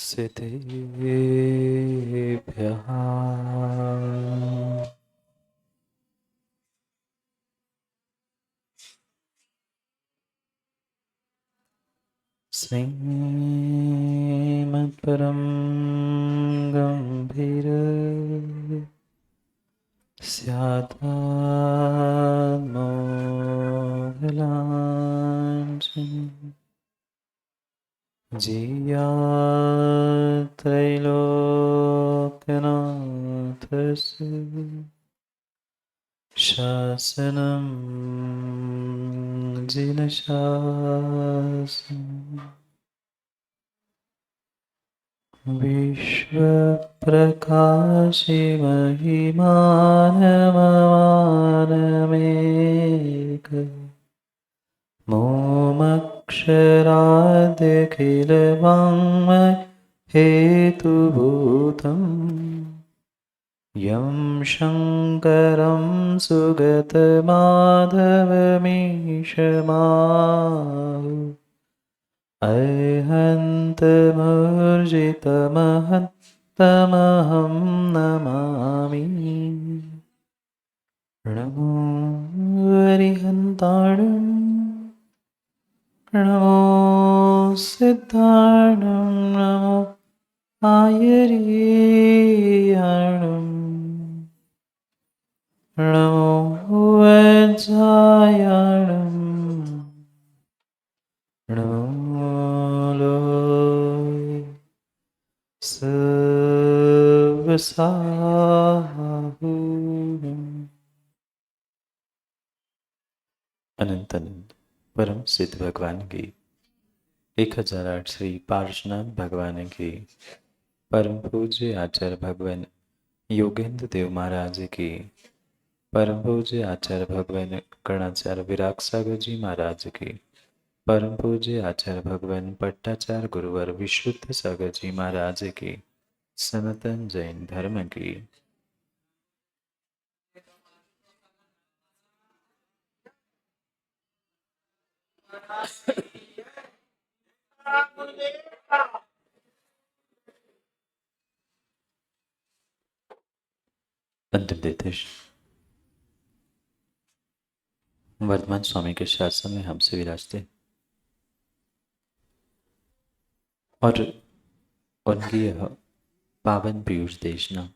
सिद्धेभ्यः श्रीमत्परं गम्भीर स्यात्मोघलाञ्छन् जीयात्रैलोक्यनाथस्य शासनं जिनशासनं विश्वप्रकाशे महिमानमवानमेक मोमक्षराद्यखिलवाङ्मय हेतुभूतम् यं शङ्करं सुगतमाधवमीशमाहु अहन्तमूर्जितमहत्तमहं नमामि। नमो अरिहन्ताणं नमो सिद्धाणं नमो आयर्याणं नमो वज्रायाणं नमो लोय सर्वसाहुं। अनंत अनंत परम सिद्ध भगवान की 1008 श्री पार्श्वनाथ भगवान की परम पूज्य आचार्य भगवान योगेंद्र देव महाराज की परम पूज्य आचार्य भगवान कर्णाचार्य विराग सागर जी महाराज की परम पूज्य आचार्य भगवान पट्टाचार्य गुरुवर विशुद्ध सागर जी महाराज की सनातन जैन धर्म की अंतिम देश वर्तमान स्वामी के शासन में हमसे विराजते और उनकी यह पावन पीयूष देशना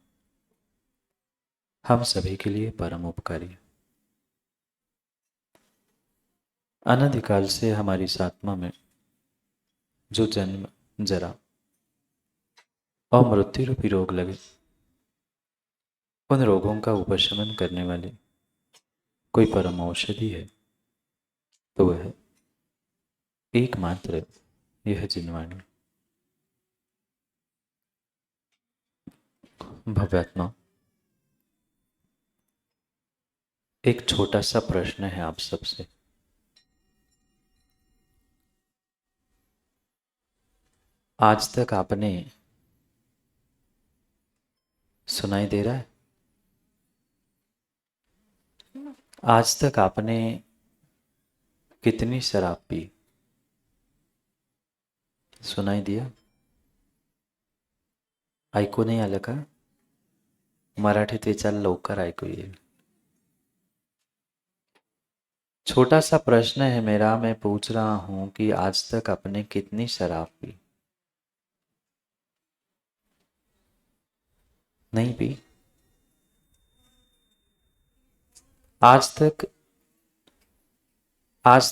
हम सभी के लिए परम उपकारी। अनादिकाल से हमारी आत्मा में जो जन्म जरा और मृत्यु रूपी रोग लगे, उन रोगों का उपशमन करने वाली कोई परम औषधि है तो वह एकमात्र यह जिनवाणी। भव्यात्मा, एक छोटा सा प्रश्न है आप सबसे। आज तक आपने सुनाई दे रहा है? आज तक आपने कितनी शराब पी? सुनाई दिया? ऐकू नाही आलं का? मराठीत विचार, लवकर ऐकू येईल। छोटा सा प्रश्न है मेरा, मैं पूछ रहा हूं कि आज तक आपने कितनी शराब पी? नहीं पी? आज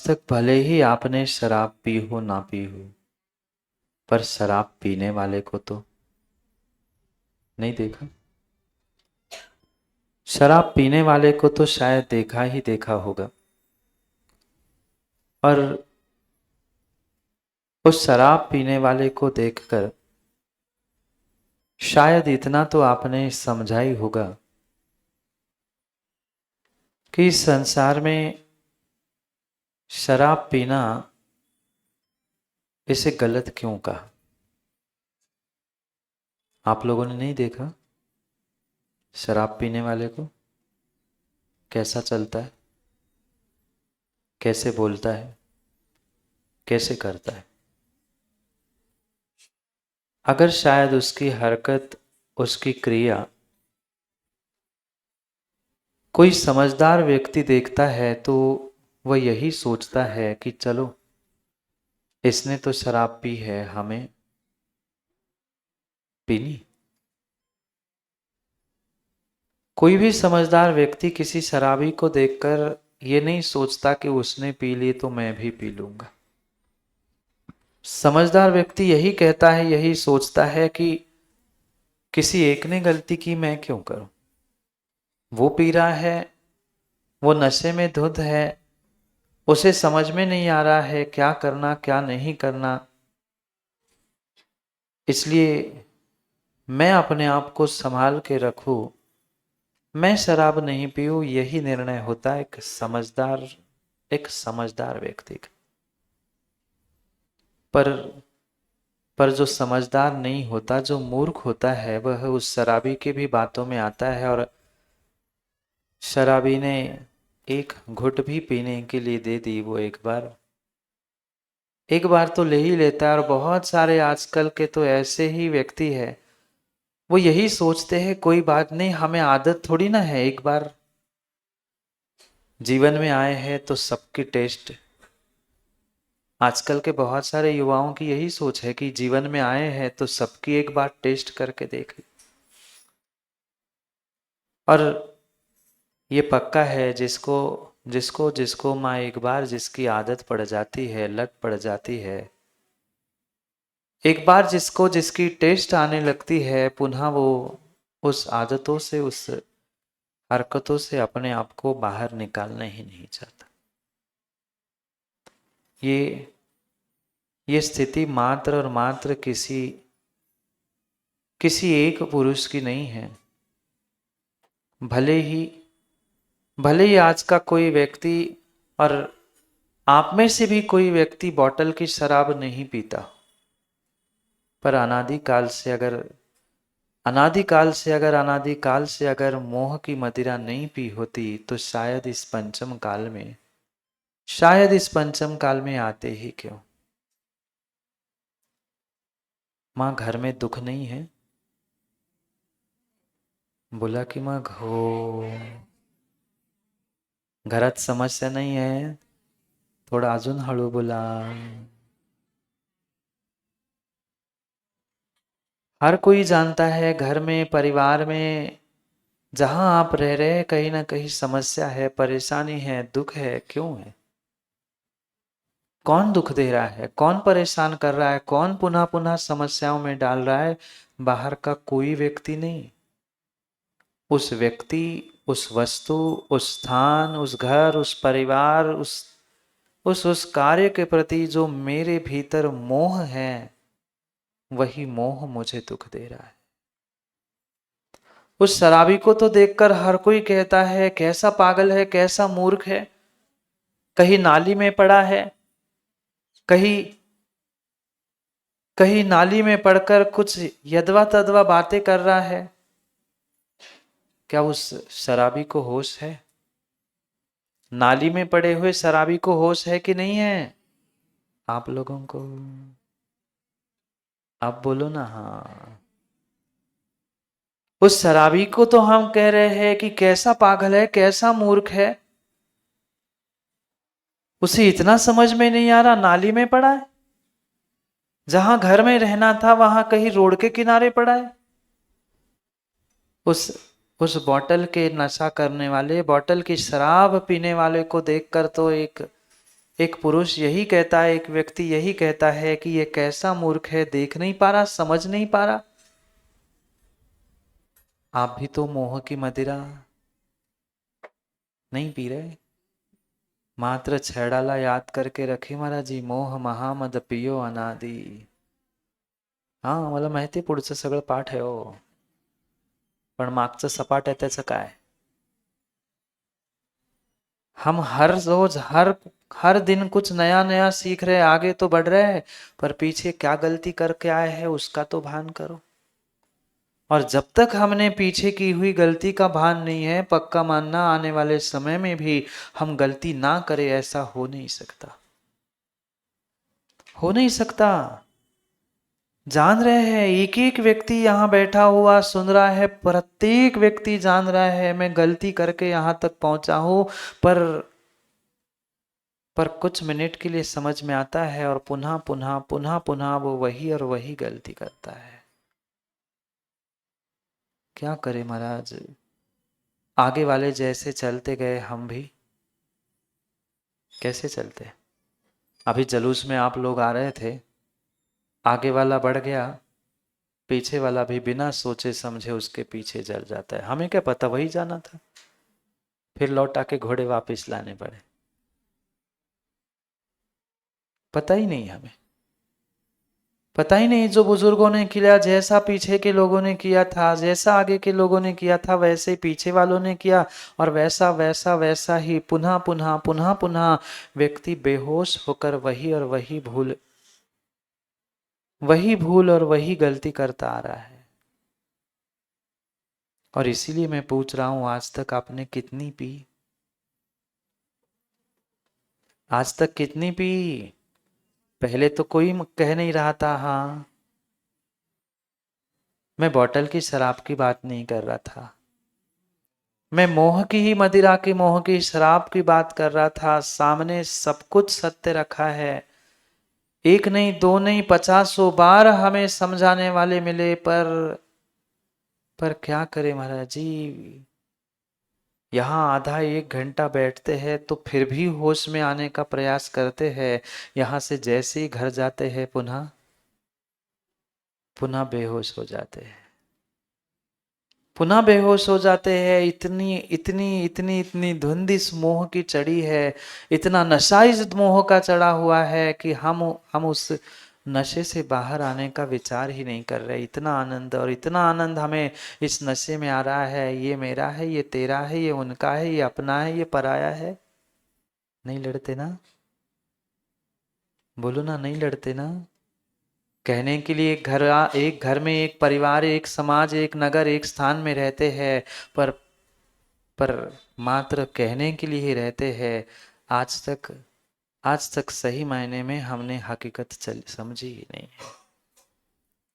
तक भले ही आपने शराब पी हो ना पी हो, पर शराब पीने वाले को तो नहीं देखा। शराब पीने वाले को तो शायद देखा ही देखा होगा, और उस शराब पीने वाले को देखकर शायद इतना तो आपने समझा ही होगा कि इस संसार में शराब पीना इसे गलत क्यों कहा। आप लोगों ने नहीं देखा शराब पीने वाले को कैसा चलता है, कैसे बोलता है, कैसे करता है। अगर शायद उसकी हरकत, उसकी क्रिया कोई समझदार व्यक्ति देखता है तो वह यही सोचता है कि चलो, इसने तो शराब पी है, हमें पीनी। कोई भी समझदार व्यक्ति किसी शराबी को देखकर ये नहीं सोचता कि उसने पी ली तो मैं भी पी लूंगा। समझदार व्यक्ति यही कहता है, यही सोचता है कि किसी एक ने गलती की, मैं क्यों करूं। वो पी रहा है, वो नशे में धुत है, उसे समझ में नहीं आ रहा है क्या करना क्या नहीं करना, इसलिए मैं अपने आप को संभाल के रखूं, मैं शराब नहीं पीऊं। यही निर्णय होता है एक समझदार व्यक्ति का। पर पर जो समझदार नहीं होता, जो मूर्ख होता है, वह उस शराबी की भी बातों में आता है और शराबी ने एक घुट भी पीने के लिए दे दी, वो एक बार तो ले ही लेता है। और बहुत सारे आजकल के तो ऐसे ही व्यक्ति है, वो यही सोचते हैं कोई बात नहीं, हमें आदत थोड़ी ना है, एक बार जीवन में आए हैं तो सबकी टेस्ट। आजकल के बहुत सारे युवाओं की यही सोच है कि जीवन में आए हैं तो सबकी एक बार टेस्ट करके देख। और ये पक्का है, जिसको जिसको जिसको माँ एक बार जिसकी आदत पड़ जाती है, लत पड़ जाती है, एक बार जिसको जिसकी टेस्ट आने लगती है, पुनः वो उस आदतों से, उस हरकतों से अपने आप को बाहर निकालना ही नहीं चाहता। ये स्थिति मात्र और मात्र किसी एक पुरुष की नहीं है। भले ही आज का कोई व्यक्ति और आप में से भी कोई व्यक्ति बॉटल की शराब नहीं पीता, पर अनादिकाल से अगर मोह की मदिरा नहीं पी होती तो शायद इस पंचम काल में आते ही क्यों। माँ घर में दुख नहीं है? बोला कि माँ घरात समस्या नहीं है? थोड़ा अजून हळू बोला। हर कोई जानता है घर में, परिवार में, जहां आप रह रहे हैं कहीं ना कहीं समस्या है, परेशानी है, दुख है। क्यों है? कौन दुख दे रहा है, कौन परेशान कर रहा है, कौन पुनः पुनः समस्याओं में डाल रहा है? बाहर का कोई व्यक्ति नहीं। उस व्यक्ति, उस वस्तु, उस स्थान, उस घर, उस परिवार, उस कार्य के प्रति जो मेरे भीतर मोह है, वही मोह मुझे दुख दे रहा है। उस शराबी को तो देखकर हर कोई कहता है कैसा पागल है, कैसा मूर्ख है, कहीं नाली में पड़ा है, कहीं कहीं नाली में पड़कर कुछ यदवा तदवा बातें कर रहा है। क्या उस शराबी को होश है? नाली में पड़े हुए शराबी को होश है कि नहीं है? आप लोगों को आप बोलो ना हाँ। उस शराबी को तो हम कह रहे हैं कि कैसा पागल है, कैसा मूर्ख है, उसे इतना समझ में नहीं आ रहा, नाली में पड़ा है, जहां घर में रहना था वहां कहीं रोड के किनारे पड़ा है। उस उस बॉटल के नशा करने वाले, बॉटल की शराब पीने वाले को देखकर तो एक एक पुरुष यही कहता है, एक व्यक्ति यही कहता है कि ये कैसा मूर्ख है, देख नहीं पा रहा, समझ नहीं पा रहा। आप भी तो मोह की मदिरा नहीं पी रहे, मात्र छेडाला याद करके रखे महाराज जी, मोह महामद पियो अनादि। हा, मला माहिती पुढचं सगळं पाठ आहे हो, पण मागचं सपाट आहे त्याचं काय? हम हर रोज हर दिन कुछ नया नया सीख रहे, आगे तो बढ़ रहे हैं, पर पीछे क्या गलती करके आए हैं उसका तो भान करो। और जब तक हमने पीछे की हुई गलती का भान नहीं है, पक्का मानना आने वाले समय में भी हम गलती ना करें, ऐसा हो नहीं सकता, हो नहीं सकता। जान रहे हैं, एक एक व्यक्ति यहाँ बैठा हुआ सुन रहा है, प्रत्येक व्यक्ति जान रहा है मैं गलती करके यहाँ तक पहुंचा हूं, पर पर कुछ मिनट के लिए समझ में आता है और पुनः पुनः पुनः पुनः वो वही और वही गलती करता है। क्या करे महाराज, आगे वाले जैसे चलते गए हम भी कैसे चलते। अभी जुलूस में आप लोग आ रहे थे, आगे वाला बढ़ गया, पीछे वाला भी बिना सोचे समझे उसके पीछे चल जाता है। हमें क्या पता वही जाना था, फिर लौटा के घोड़े वापस लाने पड़े, पता ही नहीं हमें, पता ही नहीं। जो बुजुर्गों ने किया, जैसा पीछे के लोगों ने किया था, जैसा आगे के लोगों ने किया था, वैसे पीछे वालों ने किया, और वैसा वैसा वैसा ही पुनः पुनः पुनः पुनः व्यक्ति बेहोश होकर वही भूल और वही गलती करता आ रहा है। और इसीलिए मैं पूछ रहा हूं, आज तक आपने कितनी पी, आज तक कितनी पी। पहले तो कोई कह नहीं रहा था, हाँ मैं बॉटल की शराब की बात नहीं कर रहा था, मैं मोह की ही मदिरा की, मोह की शराब की बात कर रहा था। सामने सब कुछ सत्य रखा है, एक नहीं दो नहीं 50 बार हमें समझाने वाले मिले, पर क्या करें महाराज जी, यहाँ आधा एक घंटा बैठते हैं तो फिर भी होश में आने का प्रयास करते हैं, यहाँ से जैसे ही घर जाते हैं पुनः पुनः बेहोश हो जाते हैं, पुनः बेहोश हो जाते हैं। इतनी इतनी इतनी इतनी धुंध इस मोह की चढ़ी है, इतना नशा इस मोह का चढ़ा हुआ है कि हम उस नशे से बाहर आने का विचार ही नहीं कर रहे। इतना आनंद, और इतना आनंद हमें इस नशे में आ रहा है, ये मेरा है, ये तेरा है, ये उनका है, ये अपना है, ये पराया है। नहीं लड़ते ना, बोलो ना, नहीं लड़ते ना। कहने के लिए एक घर में एक परिवार, एक समाज, एक नगर, एक स्थान में रहते हैं, पर पर मात्र कहने के लिए ही रहते हैं। आज तक सही मायने में हमने हकीकत समझी ही नहीं है।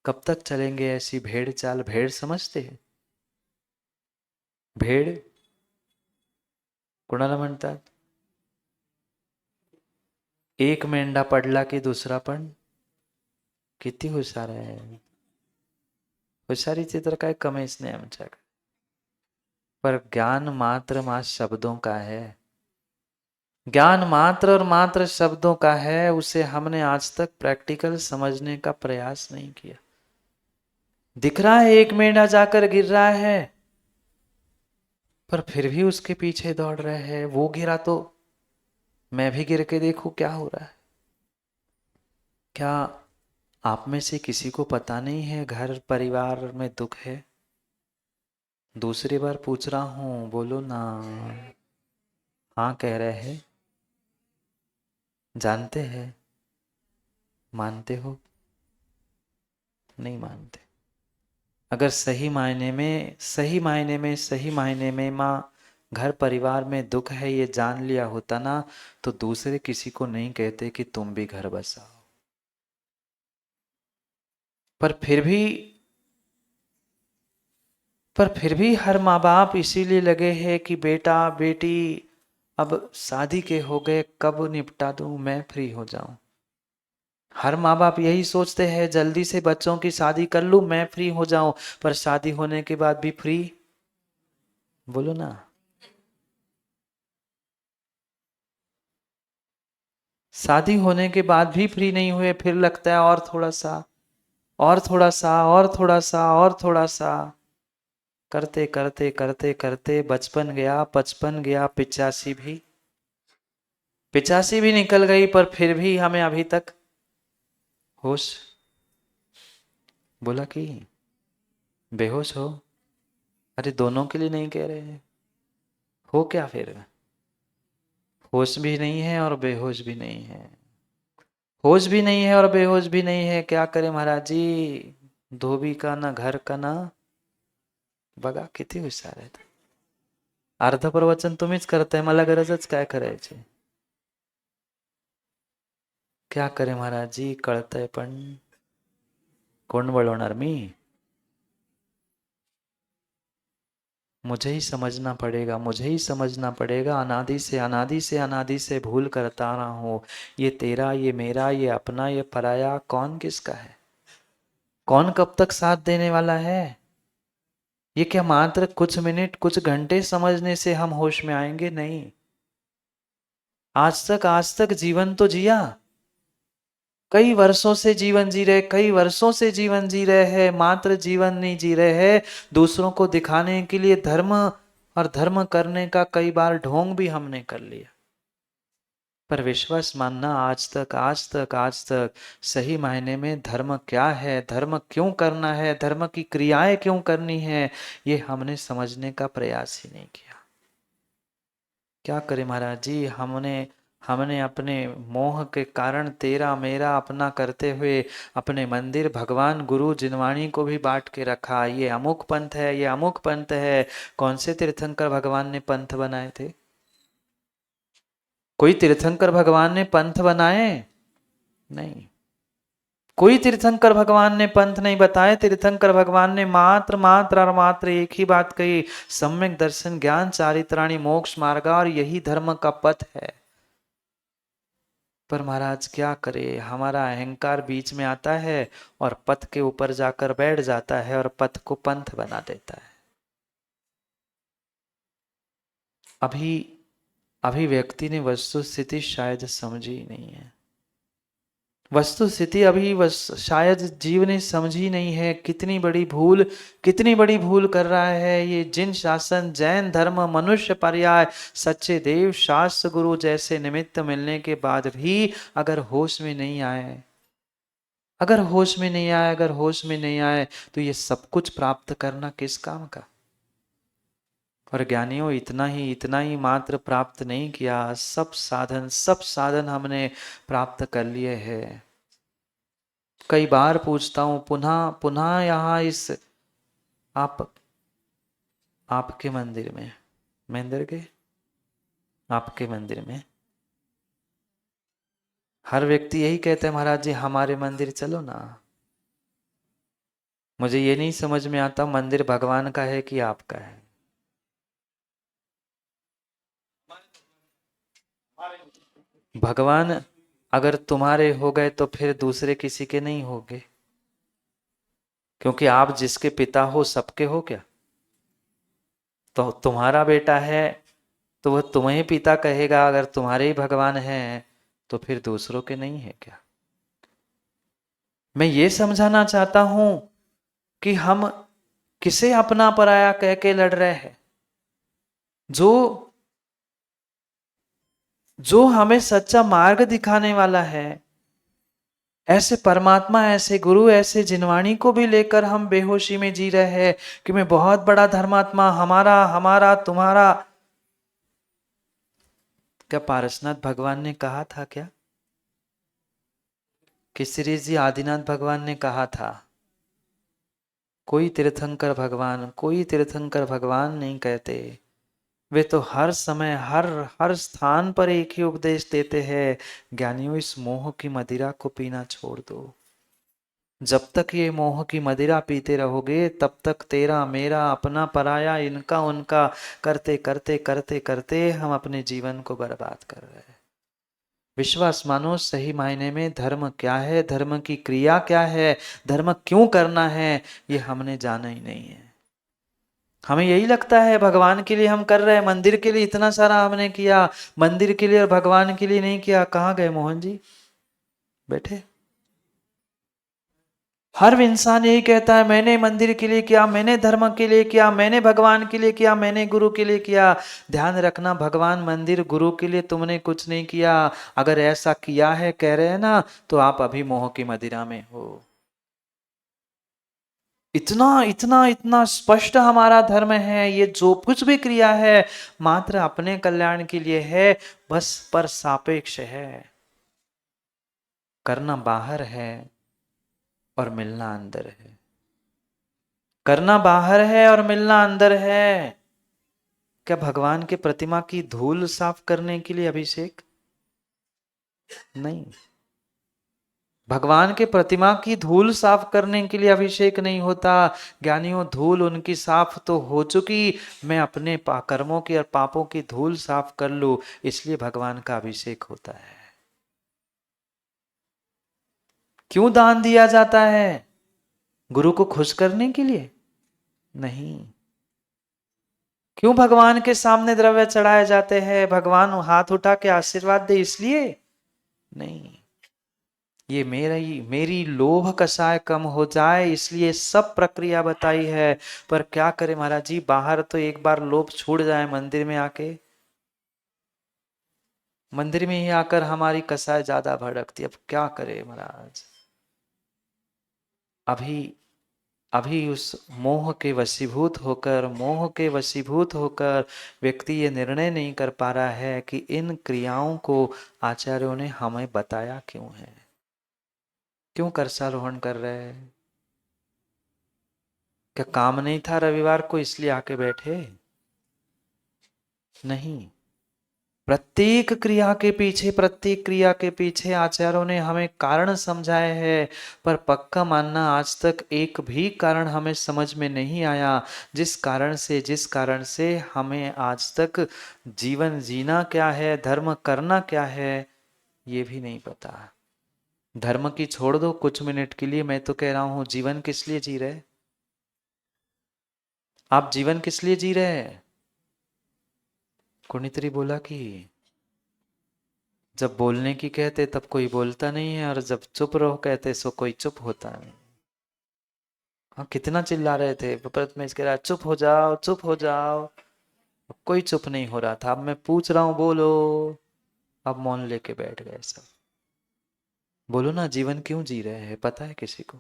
कब तक चलेंगे ऐसी भेड़ चाल। भेड़ समझते हैं, भेड़ कुणाला म्हणतात, एक मेंढा पडला की दुसरा पण किती हुशार आहे। हुशारीची तर काय कमीच नाही आमच्याकडे, पर ज्ञान मात्र शब्दों का है, ज्ञान मात्र और मात्र शब्दों का है, उसे हमने आज तक प्रैक्टिकल समझने का प्रयास नहीं किया। दिख रहा है एक मेंढा जाकर गिर रहा है, पर फिर भी उसके पीछे दौड़ रहे हैं। वो गिरा तो मैं भी गिर के देखूं क्या हो रहा है। क्या आप में से किसी को पता नहीं है घर परिवार में दुख है? दूसरी बार पूछ रहा हूं, बोलो ना। हाँ कह रहे हैं, जानते हैं, मानते हो? नहीं मानते। अगर सही मायने में माँ घर परिवार में दुख है ये जान लिया होता ना, तो दूसरे किसी को नहीं कहते कि तुम भी घर बसाओ। पर फिर भी हर माँ बाप इसीलिए लगे हैं कि बेटा बेटी अब शादी के हो गए, कब निपटा दूं, मैं फ्री हो जाऊं। हर माँ बाप यही सोचते हैं, जल्दी से बच्चों की शादी कर लूं, मैं फ्री हो जाऊं। पर शादी होने के बाद भी फ्री, बोलो ना। शादी होने के बाद भी फ्री नहीं हुए, फिर लगता है और थोड़ा सा, और थोड़ा सा, और थोड़ा सा, और थोड़ा सा, करते करते करते करते बचपन गया, 55 गया, 85 भी निकल गई, पर फिर भी हमें अभी तक होश। बोला कि बेहोश हो। अरे दोनों के लिए नहीं कह रहे हैं, हो क्या फिर? होश भी नहीं है और बेहोश भी नहीं है, होश भी नहीं है और बेहोश भी नहीं है। क्या करें महाराज जी, धोबी का ना घर का ना, बघा किती हुशार आहेत। अर्ध प्रवचन तुम्हीच करताय, मला गरजच काय करायची। क्या करें महाराज जी, कळतंय पण कोण बोलवणार मी? मुझे ही समझना पड़ेगा, मुझे ही समझना पड़ेगा। अनादि से अनादि से अनादि से भूल करता रहा हूं। ये तेरा, ये मेरा, ये अपना, ये पराया, कौन किसका है? कौन कब तक साथ देने वाला है? ये क्या मात्र कुछ मिनट, कुछ घंटे समझने से हम होश में आएंगे? नहीं। आज तक जीवन तो जिया, कई वर्षों से जीवन जी रहे, कई वर्षों से जीवन जी रहे हैं, मात्र जीवन नहीं जी रहे हैं, दूसरों को दिखाने के लिए धर्म और धर्म करने का कई बार ढोंग भी हमने कर लिया। पर विश्वास मानना, आज तक आज तक आज तक सही मायने में धर्म क्या है, धर्म क्यों करना है, धर्म की क्रियाएं क्यों करनी है, ये हमने समझने का प्रयास ही नहीं किया। क्या करें महाराज जी, हमने हमने अपने मोह के कारण तेरा मेरा अपना करते हुए अपने मंदिर, भगवान, गुरु, जिनवाणी को भी बांट के रखा। ये अमुक पंथ है, ये अमुक पंथ है। कौन से तीर्थंकर भगवान ने पंथ बनाए थे? कोई तीर्थंकर भगवान ने पंथ बनाए? नहीं। कोई तीर्थंकर भगवान ने पंथ नहीं बताए। तीर्थंकर भगवान ने मात्र मात्र और मात्र एक ही बात कही, सम्यक दर्शन ज्ञान चारित्राणी मोक्ष मार्गा, और यही धर्म का पथ है। पर महाराज क्या करे, हमारा अहंकार बीच में आता है और पथ के ऊपर जाकर बैठ जाता है और पथ को पंथ बना देता है। अभी अभी व्यक्ति ने वस्तु स्थिति शायद समझी नहीं है। वस्तु स्थिति अभी शायद जीव ने समझी नहीं है। कितनी बड़ी भूल, कितनी बड़ी भूल कर रहा है ये जिन शासन, जैन धर्म, मनुष्य पर्याय, सच्चे देव, शास्त्र, गुरु जैसे निमित्त मिलने के बाद भी अगर होश में नहीं आए, अगर होश में नहीं आए, अगर होश में नहीं आए, तो ये सब कुछ प्राप्त करना किस काम का? और ज्ञानियों, इतना ही मात्र प्राप्त नहीं किया, सब साधन हमने प्राप्त कर लिए हैं। कई बार पूछता हूं, पुनः पुनः यहाँ इस आप आपके मंदिर में, मंदिर के आपके मंदिर में हर व्यक्ति यही कहते हैं, महाराज जी हमारे मंदिर चलो ना। मुझे ये नहीं समझ में आता मंदिर भगवान का है कि आपका है। भगवान अगर तुम्हारे हो गए तो फिर दूसरे किसी के नहीं होंगे, क्योंकि आप जिसके पिता हो सबके हो क्या? तो तुम्हारा बेटा है तो वह तुम्हें पिता कहेगा, अगर तुम्हारे ही भगवान हैं तो फिर दूसरों के नहीं है क्या? मैं ये समझाना चाहता हूं कि हम किसे अपना पराया कह के लड़ रहे हैं। जो जो हमें सच्चा मार्ग दिखाने वाला है, ऐसे परमात्मा, ऐसे गुरु, ऐसे जिनवाणी को भी लेकर हम बेहोशी में जी रहे हैं कि मैं बहुत बड़ा धर्मात्मा, हमारा हमारा तुम्हारा। क्या पारसनाथ भगवान ने कहा था क्या? कि श्री जी आदिनाथ भगवान ने कहा था? कोई तीर्थंकर भगवान, कोई तीर्थंकर भगवान नहीं कहते। वे तो हर समय हर हर स्थान पर एक ही उपदेश देते हैं, ज्ञानियों इस मोह की मदिरा को पीना छोड़ दो। जब तक ये मोह की मदिरा पीते रहोगे तब तक तेरा मेरा अपना पराया, इनका उनका करते करते करते करते हम अपने जीवन को बर्बाद कर रहे हैं। विश्वास मानो, सही मायने में धर्म क्या है, धर्म की क्रिया क्या है, धर्म क्यों करना है, ये हमने जाना ही नहीं है। हमें यही लगता है भगवान के लिए हम कर रहे हैं, मंदिर के लिए इतना सारा हमने किया, मंदिर के लिए और भगवान के लिए नहीं किया। कहाँ गए मोहन जी? बैठे। हर इंसान यही कहता है, मैंने मंदिर के लिए किया, मैंने धर्म के लिए किया, मैंने भगवान के लिए किया, मैंने गुरु के लिए किया। ध्यान रखना, भगवान, मंदिर, गुरु के लिए तुमने कुछ नहीं किया। अगर ऐसा किया है कह रहे हैं ना, तो आप अभी मोह की मदिरा में हो। इतना इतना इतना स्पष्ट हमारा धर्म है, ये जो कुछ भी क्रिया है मात्र अपने कल्याण के लिए है, बस पर सापेक्ष है। करना बाहर है और मिलना अंदर है। करना बाहर है और मिलना अंदर है। क्या भगवान के प्रतिमा की धूल साफ करने के लिए अभिषेक? नहीं। भगवान के प्रतिमा की धूल साफ करने के लिए अभिषेक नहीं होता। ज्ञानियों, धूल उनकी साफ तो हो चुकी, मैं अपने कर्मों की और पापों की धूल साफ कर लूं, इसलिए भगवान का अभिषेक होता है। क्यों दान दिया जाता है? गुरु को खुश करने के लिए नहीं। क्यों भगवान के सामने द्रव्य चढ़ाए जाते हैं? भगवान हाथ उठा के आशीर्वाद दे इसलिए नहीं। ये मेरी लोभ कषाय कम हो जाए इसलिए सब प्रक्रिया बताई है। पर क्या करे महाराज जी, बाहर तो एक बार लोभ छूट जाए, मंदिर में आके, मंदिर में ही आकर हमारी कषाय ज्यादा भड़कती। अब क्या करे महाराज, अभी अभी उस मोह के वशीभूत होकर व्यक्ति ये निर्णय नहीं कर पा रहा है कि इन क्रियाओं को आचार्यों ने हमें बताया क्यों है, क्यों कलशारोहण कर रहे हैं। क्या काम नहीं था रविवार को इसलिए आके बैठे? नहीं। प्रत्येक क्रिया के पीछे आचार्यों ने हमें कारण समझाए हैं, पर पक्का मानना आज तक एक भी कारण हमें समझ में नहीं आया, जिस कारण से हमें आज तक जीवन जीना क्या है, धर्म करना क्या है, ये भी नहीं पता। धर्म की छोड़ दो कुछ मिनट के लिए, मैं तो कह रहा हूं जीवन किस लिए जी रहे? आप जीवन किस लिए जी रहे हैं? कुणित्री बोला कि जब बोलने की कहते तब कोई बोलता नहीं है, और जब चुप रहो कहते सो कोई चुप होता नहीं। हाँ, कितना चिल्ला रहे थे, भरत में कह रहा चुप हो जाओ, चुप हो जाओ। कोई चुप नहीं हो रहा था। अब मैं पूछ रहा हूं बोलो, अब मौन लेके बैठ गए सब। बोलो ना, जीवन क्यों जी रहे हैं? पता है किसी को?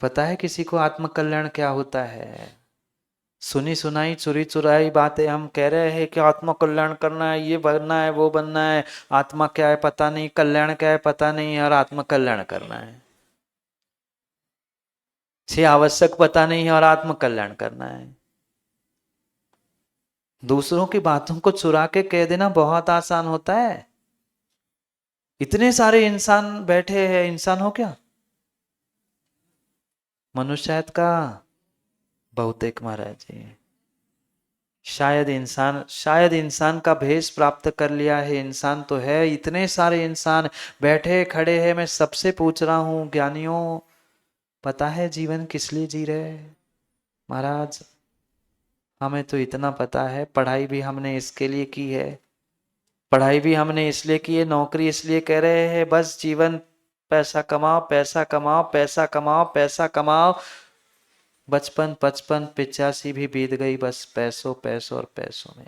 पता है किसी को आत्म कल्याण क्या होता है? सुनी सुनाई चुरी चुराई बातें हम कह रहे हैं कि आत्म कल्याण करना है, ये बनना है, वो बनना है। आत्मा क्या है पता नहीं, कल्याण क्या है पता नहीं, और आत्म कल्याण करना है। छह आवश्यक पता नहीं है और आत्म कल्याण करना है। दूसरों की बातों को चुरा के कह देना बहुत आसान होता है। इतने सारे इंसान बैठे हैं, इंसान हो क्या? मनुष्यत का बहुतेक महाराज जी। शायद इंसान का भेष प्राप्त कर लिया है। इंसान तो है, इतने सारे इंसान बैठे खड़े हैं। मैं सबसे पूछ रहा हूं ज्ञानियों, पता है जीवन किस लिए जी रहे हैं? महाराज हमें तो इतना पता है, पढ़ाई भी हमने इसके लिए की है, पढ़ाई भी हमने इसलिए की है, नौकरी इसलिए कर रहे हैं, बस जीवन पैसा कमाओ, पैसा कमाओ, पैसा कमाओ, पैसा कमाओ। बचपन 55 85 भी बीत गई बस पैसों पैसों और पैसों में।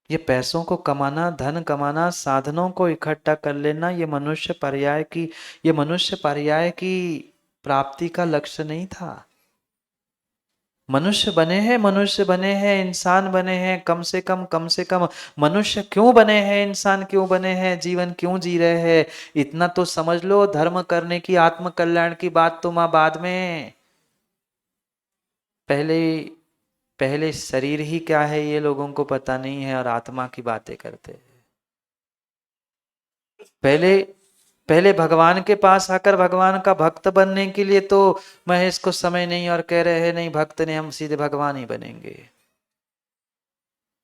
ये पैसों को कमाना, धन कमाना, साधनों को इकट्ठा कर लेना, ये मनुष्य पर्याय की प्राप्ति का लक्ष्य नहीं था। मनुष्य बने हैं, इंसान बने हैं, कम से कम मनुष्य क्यों बने हैं, इंसान क्यों बने हैं, जीवन क्यों जी रहे हैं, इतना तो समझ लो। धर्म करने की, आत्म कल्याण की बात तो मां बाद में। पहले पहले शरीर ही क्या है ये लोगों को पता नहीं है, और आत्मा की बातें करते हैं। पहले पहले भगवान के पास आकर भगवान का भक्त बनने के लिए तो महेश को समय नहीं, और कह रहे हैं नहीं भक्त ने, हम सीधे भगवान ही बनेंगे।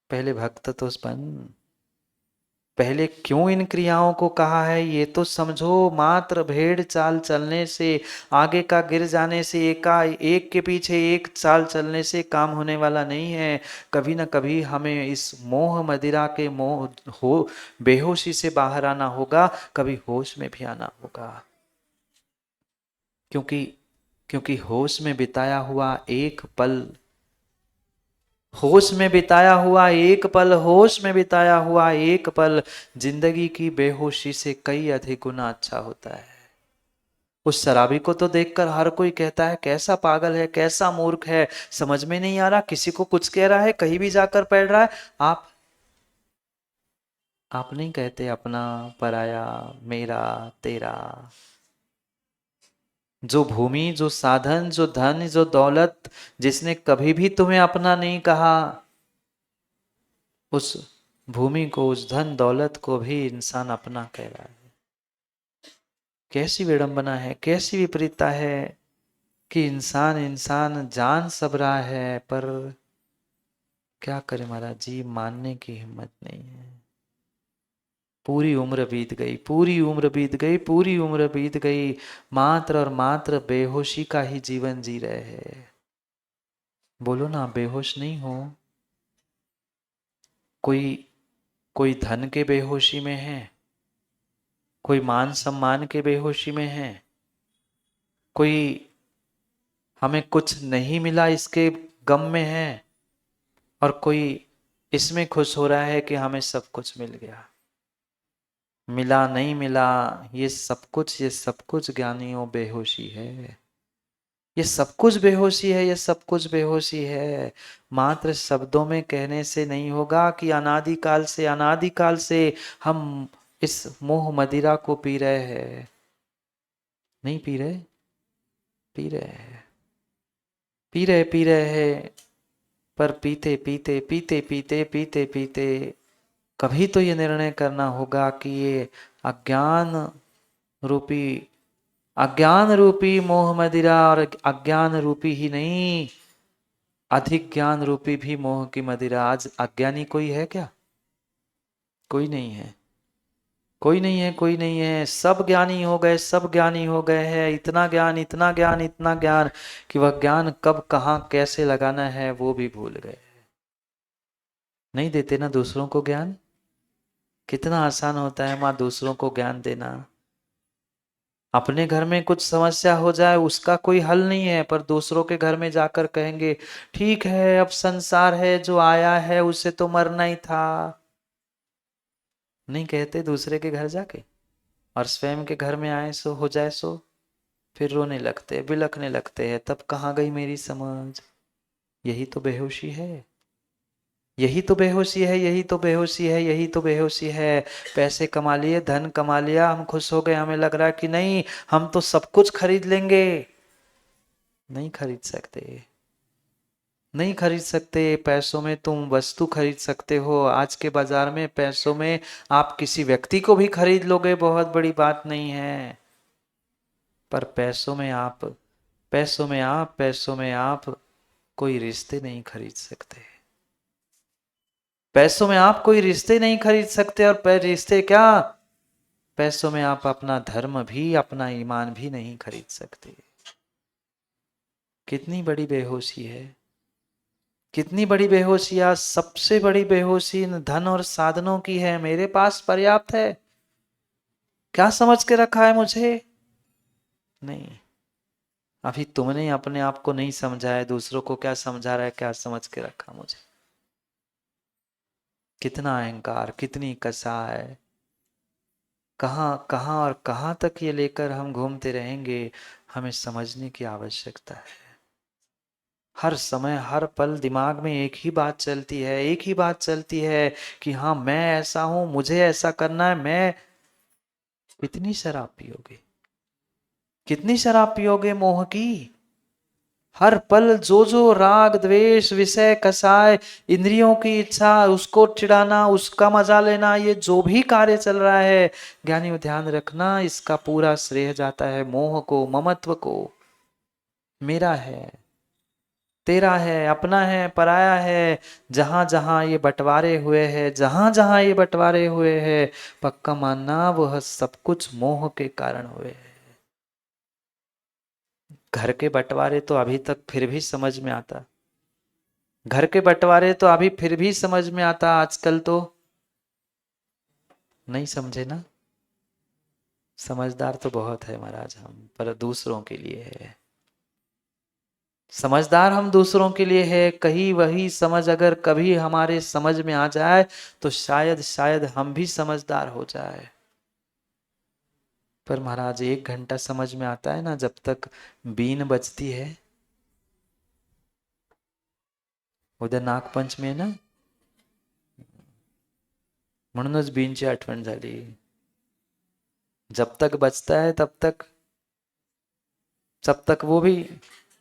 पहले भक्त तो बन। पहले क्यों इन क्रियाओं को कहा है ये तो समझो। मात्र भेड़ चाल चलने से, आगे का गिर जाने से, एक के पीछे एक चाल चलने से काम होने वाला नहीं है। कभी ना कभी हमें इस मोह मदिरा के बेहोशी से बाहर आना होगा, कभी होश में भी आना होगा। क्योंकि क्योंकि होश में बिताया हुआ एक पल जिंदगी की बेहोशी से कई अधिक गुना अच्छा होता है। उस शराबी को तो देखकर हर कोई कहता है कैसा पागल है, कैसा मूर्ख है, समझ में नहीं आ रहा, किसी को कुछ कह रहा है, कहीं भी जाकर पढ़ रहा है। आप नहीं कहते अपना पराया, मेरा तेरा। जो भूमि, जो साधन, जो धन, जो दौलत, जिसने कभी भी तुम्हें अपना नहीं कहा, उस भूमि को, उस धन दौलत को भी इंसान अपना कह रहा है। कैसी विडंबना है, कैसी विपरीतता है कि इंसान इंसान जान सब रहा है, पर क्या करे महाराज जी, मानने की हिम्मत नहीं है। पूरी उम्र बीत गई, पूरी उम्र बीत गई, पूरी उम्र बीत गई, मात्र और मात्र बेहोशी का ही जीवन जी रहे हैं। बोलो ना, बेहोश नहीं हो? कोई कोई धन के बेहोशी में है, कोई मान सम्मान के बेहोशी में है, कोई हमें कुछ नहीं मिला इसके गम में है, और कोई इसमें खुश हो रहा है कि हमें सब कुछ मिल गया। मिला नहीं मिला, ये सब कुछ ज्ञानियों बेहोशी है। ये सब कुछ बेहोशी है, ये सब कुछ बेहोशी है। मात्र शब्दों में कहने से नहीं होगा कि अनादिकाल से हम इस मोह मदिरा को पी रहे हैं। नहीं पी रहे, पी रहे हैं, पी रहे हैं, पर पीते पीते पीते पीते पीते पीते कभी तो ये निर्णय करना होगा कि ये अज्ञान रूपी अज्ञान रूपी मोह मदिरा, और अज्ञान रूपी ही नहीं, अधिक ज्ञान रूपी भी मोह की मदिरा। आज अज्ञानी कोई है क्या? कोई नहीं है, कोई नहीं है, कोई नहीं है। सब ज्ञानी हो गए, सब ज्ञानी हो गए हैं। इतना ज्ञान, इतना ज्ञान, इतना ज्ञान कि वह ज्ञान कब कहाँ कैसे लगाना है वो भी भूल गए। नहीं देते ना दूसरों को ज्ञान। कितना आसान होता है माँ दूसरों को ज्ञान देना। अपने घर में कुछ समस्या हो जाए उसका कोई हल नहीं है, पर दूसरों के घर में जाकर कहेंगे ठीक है अब संसार है, जो आया है उसे तो मरना ही था। नहीं कहते दूसरे के घर जाके, और स्वयं के घर में आए सो हो जाए सो फिर रोने लगते, बिलखने लगते हैं। तब कहाँ गई मेरी समझ? यही तो बेहोशी है, यही तो बेहोशी है, यही तो बेहोशी है, यही तो बेहोशी है। पैसे कमा लिए, धन कमा लिया, हम खुश हो गए, हमें लग रहा है कि नहीं हम तो सब कुछ खरीद लेंगे। नहीं खरीद सकते, नहीं खरीद सकते। पैसों में तुम वस्तु खरीद सकते हो, आज के बाजार में पैसों में आप किसी व्यक्ति को भी खरीद लोगे, बहुत बड़ी बात नहीं है। पर पैसों में आप कोई रिश्ते नहीं खरीद सकते। पैसों में आप कोई रिश्ते नहीं खरीद सकते, और रिश्ते क्या, पैसों में आप अपना धर्म भी, अपना ईमान भी नहीं खरीद सकते। कितनी बड़ी बेहोशी है, कितनी बड़ी बेहोशी। आज सबसे बड़ी बेहोशी धन और साधनों की है। मेरे पास पर्याप्त है, क्या समझ के रखा है मुझे? नहीं, अभी तुमने अपने आप को नहीं समझा है, दूसरों को क्या समझा रहा है, क्या समझ के रखा मुझे। कितना अहंकार, कितनी कसाय, कहाँ कहाँ और कहाँ तक ये लेकर हम घूमते रहेंगे, हमें समझने की आवश्यकता है। हर समय हर पल दिमाग में एक ही बात चलती है, एक ही बात चलती है कि हाँ मैं ऐसा हूं, मुझे ऐसा करना है। मैं कितनी शराब पियोगे, कितनी शराब पियोगे मोह की? हर पल जो जो राग द्वेष विषय कसाय, इंद्रियों की इच्छा, उसको चिढ़ाना, उसका मजा लेना, ये जो भी कार्य चल रहा है ज्ञानी ध्यान रखना, इसका पूरा श्रेय जाता है मोह को, ममत्व को। मेरा है, तेरा है, अपना है, पराया है। जहां जहां ये बंटवारे हुए हैं, जहां जहां ये बंटवारे हुए हैं, पक्का मानना वह सब कुछ मोह के कारण हुए हैं। घर के बंटवारे तो अभी तक फिर भी समझ में आता, घर के बंटवारे तो अभी फिर भी समझ में आता, आजकल तो नहीं समझे ना। समझदार तो बहुत है महाराज हम, पर दूसरों के लिए है। समझदार हम दूसरों के लिए है। कहीं वही समझ अगर कभी हमारे समझ में आ जाए तो शायद शायद हम भी समझदार हो जाए। पर महाराज 1 घंटा समझ में आता है ना, जब तक बीन बजती है। उद्या नागपंचमी आहे ना, म्हणूनच बीनची आठवण झाली। जब तक बचता है तब तक वो भी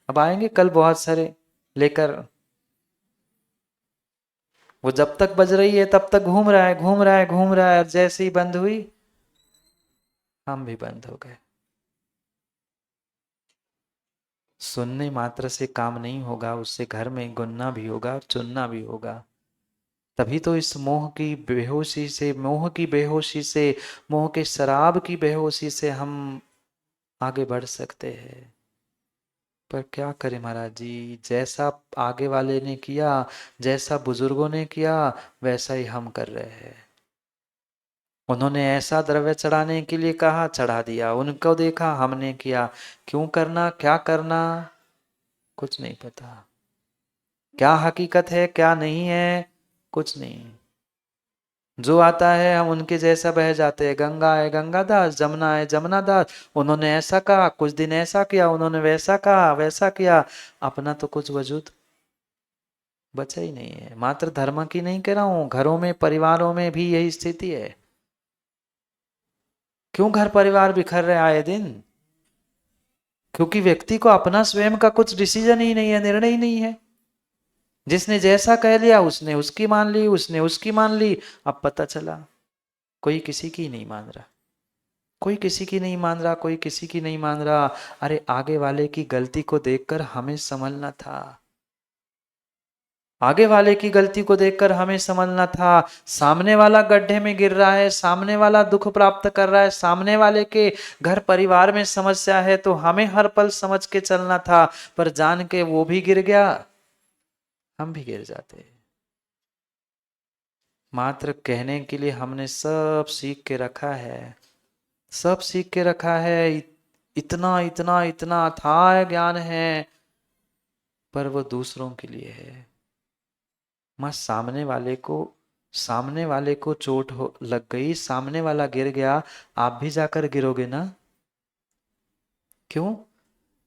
अब आएंगे कल बहुत सारे लेकर। वो जब तक बज रही है तब तक घूम रहा है, घूम रहा है, घूम रहा है, और जैसे ही बंद हुई हम भी बंद हो गए। सुनने मात्र से काम नहीं होगा, उससे घर में गुनना भी होगा और चुनना भी होगा। तभी तो इस मोह की बेहोशी से, मोह की बेहोशी से, मोह के शराब की बेहोशी से हम आगे बढ़ सकते हैं। पर क्या करें महाराज जी, जैसा आगे वाले ने किया, जैसा बुजुर्गों ने किया, वैसा ही हम कर रहे हैं। उन्होंने ऐसा द्रव्य चढ़ाने के लिए कहा, चढ़ा दिया, उनको देखा, हमने किया। क्यों करना, क्या करना, कुछ नहीं पता। क्या हकीकत है, क्या नहीं है, कुछ नहीं। जो आता है हम उनके जैसा बह जाते हैं। गंगा है गंगादास, जमुना है जमुना दास। उन्होंने ऐसा कहा, कुछ दिन ऐसा किया, उन्होंने वैसा कहा, वैसा किया। अपना तो कुछ वजूद बचा ही नहीं है। मात्र धर्म की नहीं कह रहा हूं, घरों में, परिवारों में भी यही स्थिति है। क्यों घर परिवार बिखर रहे आए दिन? क्योंकि व्यक्ति को अपना स्वयं का कुछ डिसीजन ही नहीं है, निर्णय ही नहीं है। जिसने जैसा कह लिया उसने उसकी मान ली, उसने उसकी मान ली। अब पता चला कोई किसी की नहीं मान रहा, कोई किसी की नहीं मान रहा, कोई किसी की नहीं मान रहा। अरे आगे वाले की गलती को देखकर हमें संभलना था, आगे वाले की गलती को देखकर हमें समझना था। सामने वाला गड्ढे में गिर रहा है, सामने वाला दुख प्राप्त कर रहा है, सामने वाले के घर परिवार में समस्या है, तो हमें हर पल समझ के चलना था। पर जान के वो भी गिर गया, हम भी गिर जाते। मात्र कहने के लिए हमने सब सीख के रखा है, सब सीख के रखा है। इतना इतना इतना अथाह ज्ञान है, पर वो दूसरों के लिए है। मां सामने वाले को चोट हो लग गई, सामने वाला गिर गया, आप भी जाकर गिरोगे ना? क्यों?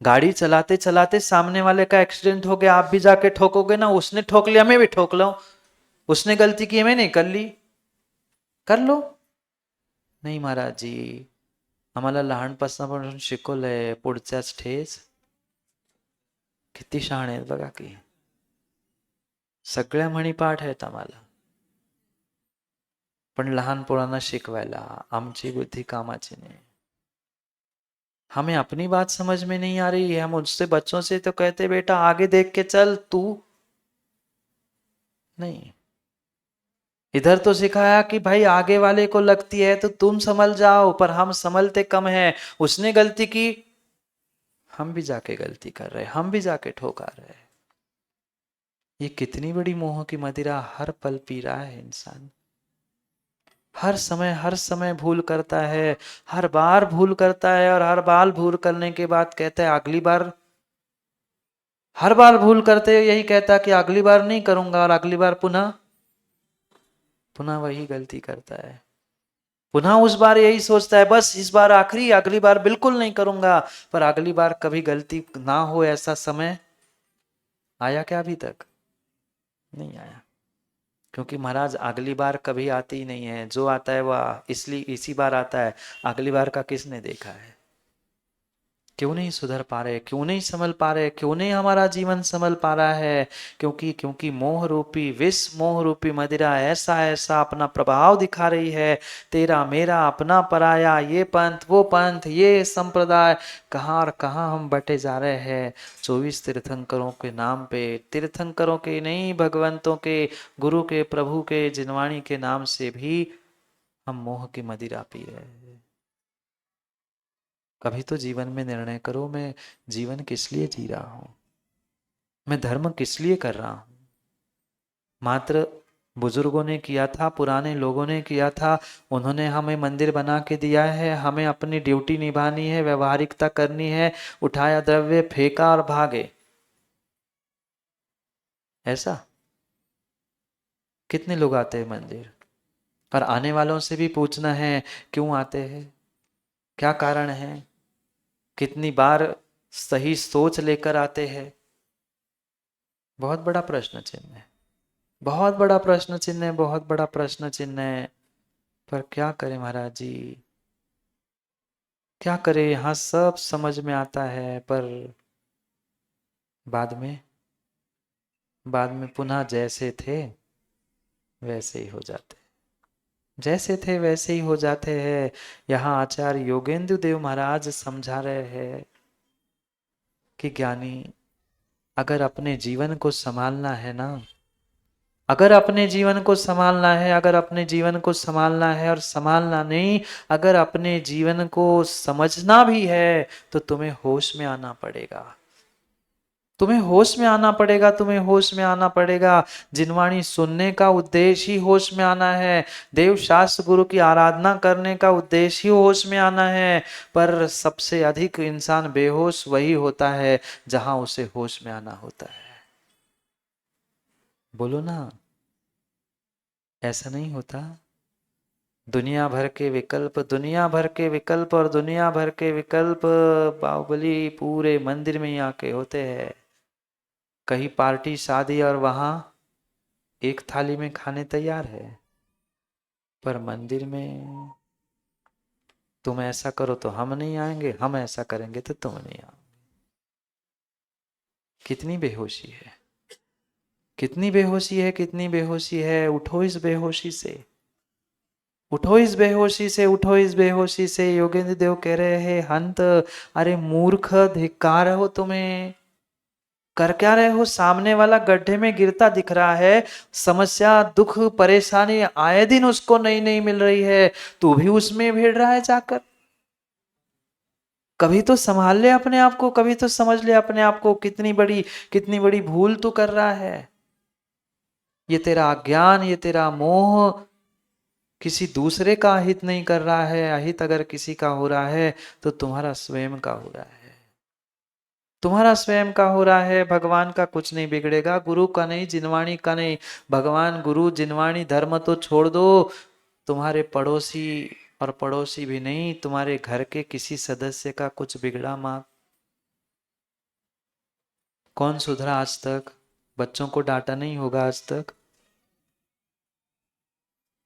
गाड़ी चलाते चलाते सामने वाले का एक्सीडेंट हो गया, आप भी जाके ठोकोगे ना? उसने ठोक लिया, मैं भी ठोक लो। उसने गलती की, मैं नहीं कर ली, कर लो। नाही महाराज जी, आम्हाला लहानपासून शिकवलंय पुढच्याच ठेच. किती शहाणे आहेत बघा की, सगळ्या म्हणी पाठ आहेत आम्हाला, पण लहान पोरांना शिकवायला आमची बुद्धी कामाची नाही। हमें अपनी बात समझ में नहीं आ रही है, हम उससे बच्चों से तो कहते बेटा आगे देख के चल, तू नहीं। इधर तो सिखाया कि भाई आगे वाले को लगती है तो तुम संभल जाओ, पर हम संभलते कम है। उसने गलती की, हम भी जाके गलती कर रहे, हम भी जाके ठोका रहे। ये कितनी बड़ी मोह की मदिरा हर पल पी रहा है इंसान। हर समय भूल करता है, हर बार भूल करता है, और हर बार भूल करने के बाद कहता है अगली बार। हर बार भूल करते यही कहता कि अगली बार नहीं करूंगा, और अगली बार पुनः पुनः वही गलती करता है। पुनः उस बार यही सोचता है बस इस बार आखिरी, अगली बार बिल्कुल नहीं करूंगा। पर अगली बार कभी गलती ना हो ऐसा समय आया क्या? अभी तक नहीं आया। क्योंकि महाराज अगली बार कभी आती ही नहीं है, जो आता है वह इसलिए इसी बार आता है। अगली बार का किसने देखा है? क्यों नहीं सुधर पा रहे, क्यों नहीं संभल पा रहे, क्यों नहीं हमारा जीवन संभल पा रहा है? क्योंकि मोह रूपी विष, मोह रूपी मदिरा ऐसा ऐसा अपना प्रभाव दिखा रही है। तेरा मेरा अपना पराया, ये पंथ वो पंथ, ये संप्रदाय, कहाँ और कहाँ हम बटे जा रहे हैं। 24 तीर्थंकरों के नाम पे, तीर्थंकरों के नहीं, भगवंतों के, गुरु के, प्रभु के, जिनवाणी के नाम से भी हम मोह की मदिरा पी रहे हैं। कभी तो जीवन में निर्णय करो, मैं जीवन किस लिए जी रहा हूं, मैं धर्म किस लिए कर रहा हूं। मात्र बुजुर्गों ने किया था, पुराने लोगों ने किया था, उन्होंने हमें मंदिर बना के दिया है, हमें अपनी ड्यूटी निभानी है, व्यवहारिकता करनी है। उठाया द्रव्य, फेंका और भागे, ऐसा? कितने लोग आते हैं मंदिर? और आने वालों से भी पूछना है क्यों आते हैं, क्या कारण है? कितनी बार सही सोच लेकर आते हैं? बहुत बड़ा प्रश्न चिन्ह है, बहुत बड़ा प्रश्न चिन्ह है, बहुत बड़ा प्रश्न चिन्ह है। पर क्या करें महाराज जी, क्या करें? यहाँ सब समझ में आता है, पर बाद में पुनः जैसे थे वैसे ही हो जाते, जैसे थे वैसे ही हो जाते हैं। यहाँ आचार्य योगेंद्र देव महाराज समझा रहे हैं कि ज्ञानी, अगर अपने जीवन को संभालना है ना, अगर अपने जीवन को संभालना है, अगर अपने जीवन को संभालना है और संभालना नहीं, अगर अपने जीवन को समझना भी है तो तुम्हें होश में आना पड़ेगा। तुम्हें होश में आना पड़ेगा, तुम्हें होश में आना पड़ेगा। जिनवाणी सुनने का उद्देश्य ही होश में आना है। देव शास्त्र गुरु की आराधना करने का उद्देश्य ही होश में आना है। पर सबसे अधिक इंसान बेहोश वही होता है जहां उसे होश में आना होता है। बोलो ना, ऐसा नहीं होता? दुनिया भर के विकल्प, दुनिया भर के विकल्प और दुनिया भर के विकल्प बाहुबली पूरे मंदिर में ही आके होते हैं। कहीं पार्टी शादी और वहां एक थाली में खाने तैयार है, पर मंदिर में तुम ऐसा करो तो हम नहीं आएंगे, हम ऐसा करेंगे तो तुम नहीं आओ। कितनी बेहोशी है, कितनी बेहोशी है, कितनी बेहोशी है। उठो इस बेहोशी से, उठो इस बेहोशी से, उठो इस बेहोशी से। योगेंद्र देव कह रहे हैं, हंत, अरे मूर्ख, धिक्कार हो तुम्हें। कर क्या रहे हो? सामने वाला गड्ढे में गिरता दिख रहा है, समस्या दुख परेशानी आए दिन उसको नई नई मिल रही है, तू भी उसमें भिड़ रहा है जाकर। कभी तो संभाल ले अपने आप को, कभी तो समझ ले अपने आप को, कितनी बड़ी भूल तू कर रहा है। ये तेरा अज्ञान, ये तेरा मोह किसी दूसरे का हित नहीं कर रहा है। अहित अगर किसी का हो रहा है तो तुम्हारा स्वयं का हो रहा है, तुम्हारा स्वयं का हो रहा है। भगवान का कुछ नहीं बिगड़ेगा, गुरु का नहीं, जिनवाणी का नहीं। भगवान गुरु जिनवाणी धर्म तो छोड़ दो, तुम्हारे पड़ोसी, और पड़ोसी भी नहीं, तुम्हारे घर के किसी सदस्य का कुछ बिगड़ा माँ, कौन सुधरा आज तक? बच्चों को डांटा नहीं होगा आज तक?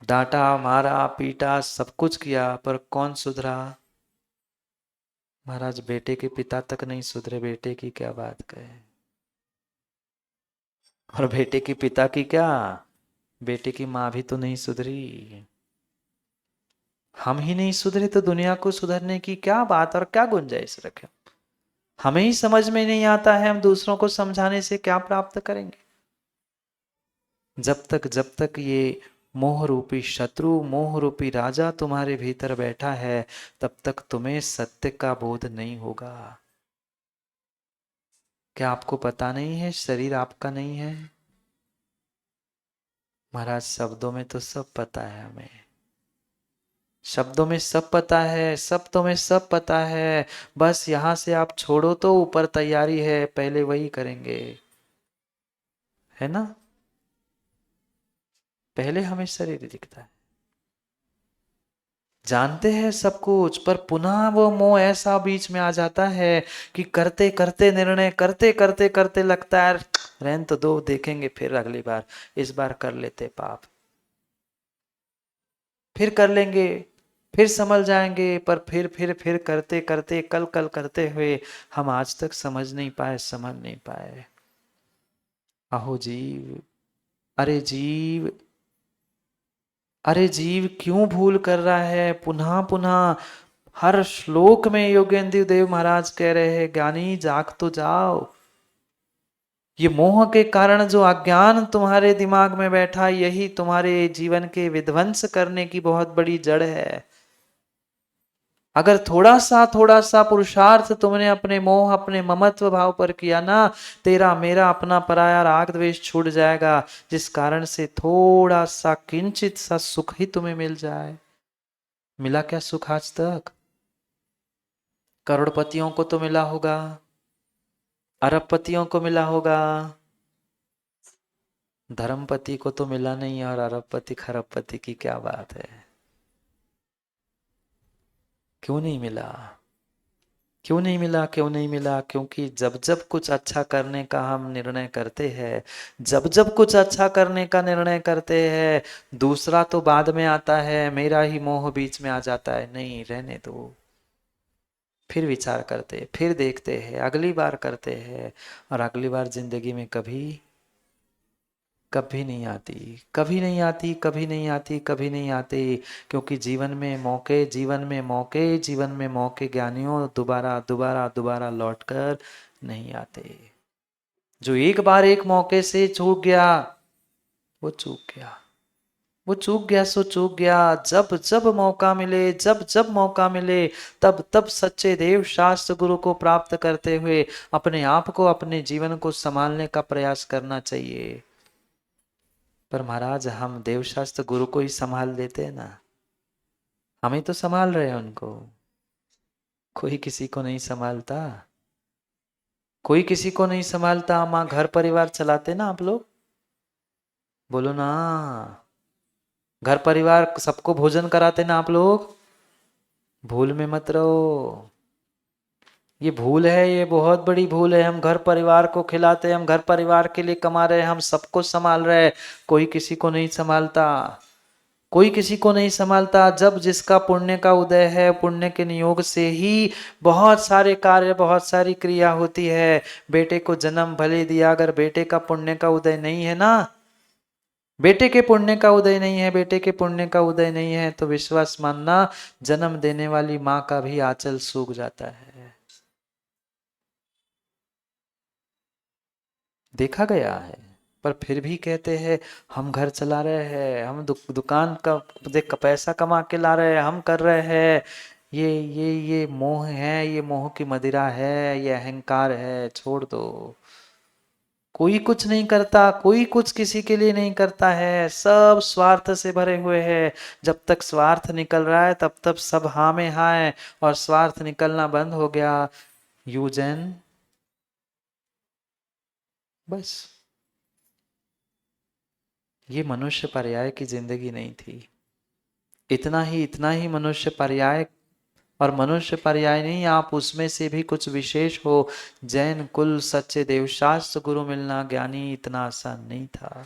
डांटा, मारा, पीटा, सब कुछ किया, पर कौन सुधरा? महाराज बेटे के पिता तक नहीं सुधरे, बेटे की क्या बात कहे। और बेटे के पिता की क्या, बेटे की माँ भी तो नहीं सुधरी। हम ही नहीं सुधरे तो दुनिया को सुधरने की क्या बात और क्या गुंजाइश रखे। हमें ही समझ में नहीं आता है, हम दूसरों को समझाने से क्या प्राप्त करेंगे? जब तक ये मोह रूपी शत्रु, मोह रूपी राजा तुम्हारे भीतर बैठा है, तब तक तुम्हें सत्य का बोध नहीं होगा। क्या आपको पता नहीं है शरीर आपका नहीं है? महाराज शब्दों में तो सब पता है हमें, शब्दों में सब पता है, शब्दों में सब पता है। बस यहां से आप छोड़ो तो ऊपर तैयारी है, पहले वही करेंगे, है ना? पहले हमें शरीर दिखता है, जानते हैं सब कुछ, पर पुनः वो मोह ऐसा बीच में आ जाता है कि करते करते निर्णय, करते करते करते लगता है रहन तो दो, देखेंगे फिर अगली बार, इस बार कर लेते पाप, फिर कर लेंगे, फिर संभल जाएंगे। पर फिर करते करते, कल कल करते हुए हम आज तक समझ नहीं पाए, समझ नहीं पाए। अहो जीव, अरे जीव, अरे जीव क्यों भूल कर रहा है? पुनः पुनः हर श्लोक में योगेंद्र देव महाराज कह रहे हैं, ज्ञानी जाग तो जाओ। ये मोह के कारण जो अज्ञान तुम्हारे दिमाग में बैठा, यही तुम्हारे जीवन के विध्वंस करने की बहुत बड़ी जड़ है। अगर थोड़ा सा पुरुषार्थ तुमने अपने मोह, अपने ममत्व भाव पर किया ना, तेरा मेरा अपना पराया राग द्वेष छूट जाएगा, जिस कारण से थोड़ा सा किंचित सा सुख ही तुम्हें मिल जाए। मिला क्या सुख आज तक? करोड़पतियों को तो मिला होगा, अरबपतियों को मिला होगा, धर्मपति को तो मिला नहीं, और अरबपति खरबपति की क्या बात है? क्यों नहीं मिला? क्यों नहीं मिला? क्यों नहीं मिला? क्योंकि जब जब कुछ अच्छा करने का हम निर्णय करते हैं, जब जब कुछ अच्छा करने का निर्णय करते हैं, दूसरा तो बाद में आता है, मेरा ही मोह बीच में आ जाता है, नहीं रहने दो, फिर विचार करते, फिर देखते हैं, अगली बार करते हैं, और अगली बार जिंदगी में कभी कभी नहीं आती, कभी नहीं आती, कभी नहीं आती, कभी नहीं आती। क्योंकि जीवन में मौके, जीवन में मौके, जीवन में मौके ज्ञानियों दोबारा दोबारा दोबारा लौटकर नहीं आते। जो एक बार एक मौके से चूक गया वो चूक गया, वो चूक गया सो चूक गया। जब जब मौका मिले, जब जब मौका मिले, तब तब सच्चे देव शास्त्र गुरु को प्राप्त करते हुए अपने आप को, अपने जीवन को संभालने का प्रयास करना चाहिए। पर महाराज हम देव शास्त्र गुरु को ही संभाल देते हैं ना, हम ही तो संभाल रहे हैं उनको, कोई किसी को नहीं संभालता, कोई किसी को नहीं संभालता। माँ घर परिवार चलाते ना आप लोग, बोलो ना, घर परिवार सबको भोजन कराते ना आप लोग, भूल में मत रहो। ये भूल है, ये बहुत बड़ी भूल है। हम घर परिवार को खिलाते हैं, हम घर परिवार के लिए कमा रहे हैं, हम सबको संभाल रहे हैं, कोई किसी को नहीं संभालता, कोई किसी को नहीं संभालता। जब जिसका पुण्य का उदय है, पुण्य के नियोग से ही बहुत सारे कार्य, बहुत सारी क्रिया होती है। बेटे को जन्म भले दिया, अगर बेटे का पुण्य का उदय नहीं है ना, बेटे के पुण्य का उदय नहीं है, बेटे के पुण्य का उदय नहीं है, तो विश्वास मानना जन्म देने वाली माँ का भी आंचल सूख जाता है। देखा गया है। पर फिर भी कहते हैं हम घर चला रहे हैं, हम दुकान का देख पैसा कमा के ला रहे हैं, हम कर रहे हैं। ये मोह है, ये मोह की मदिरा है, ये अहंकार है, छोड़ दो। कोई कुछ नहीं करता, कोई कुछ किसी के लिए नहीं करता है, सब स्वार्थ से भरे हुए हैं। जब तक स्वार्थ निकल रहा है तब तक सब हाँ में हाँ है, और स्वार्थ निकलना बंद हो गया, यूजन बस। ये मनुष्य पर्याय की जिंदगी नहीं थी, इतना ही मनुष्य पर्याय। और मनुष्य पर्याय नहीं, आप उसमें से भी कुछ विशेष हो। जैन कुल सच्चे देवशास्त्र गुरु मिलना ज्ञानी इतना आसान नहीं था,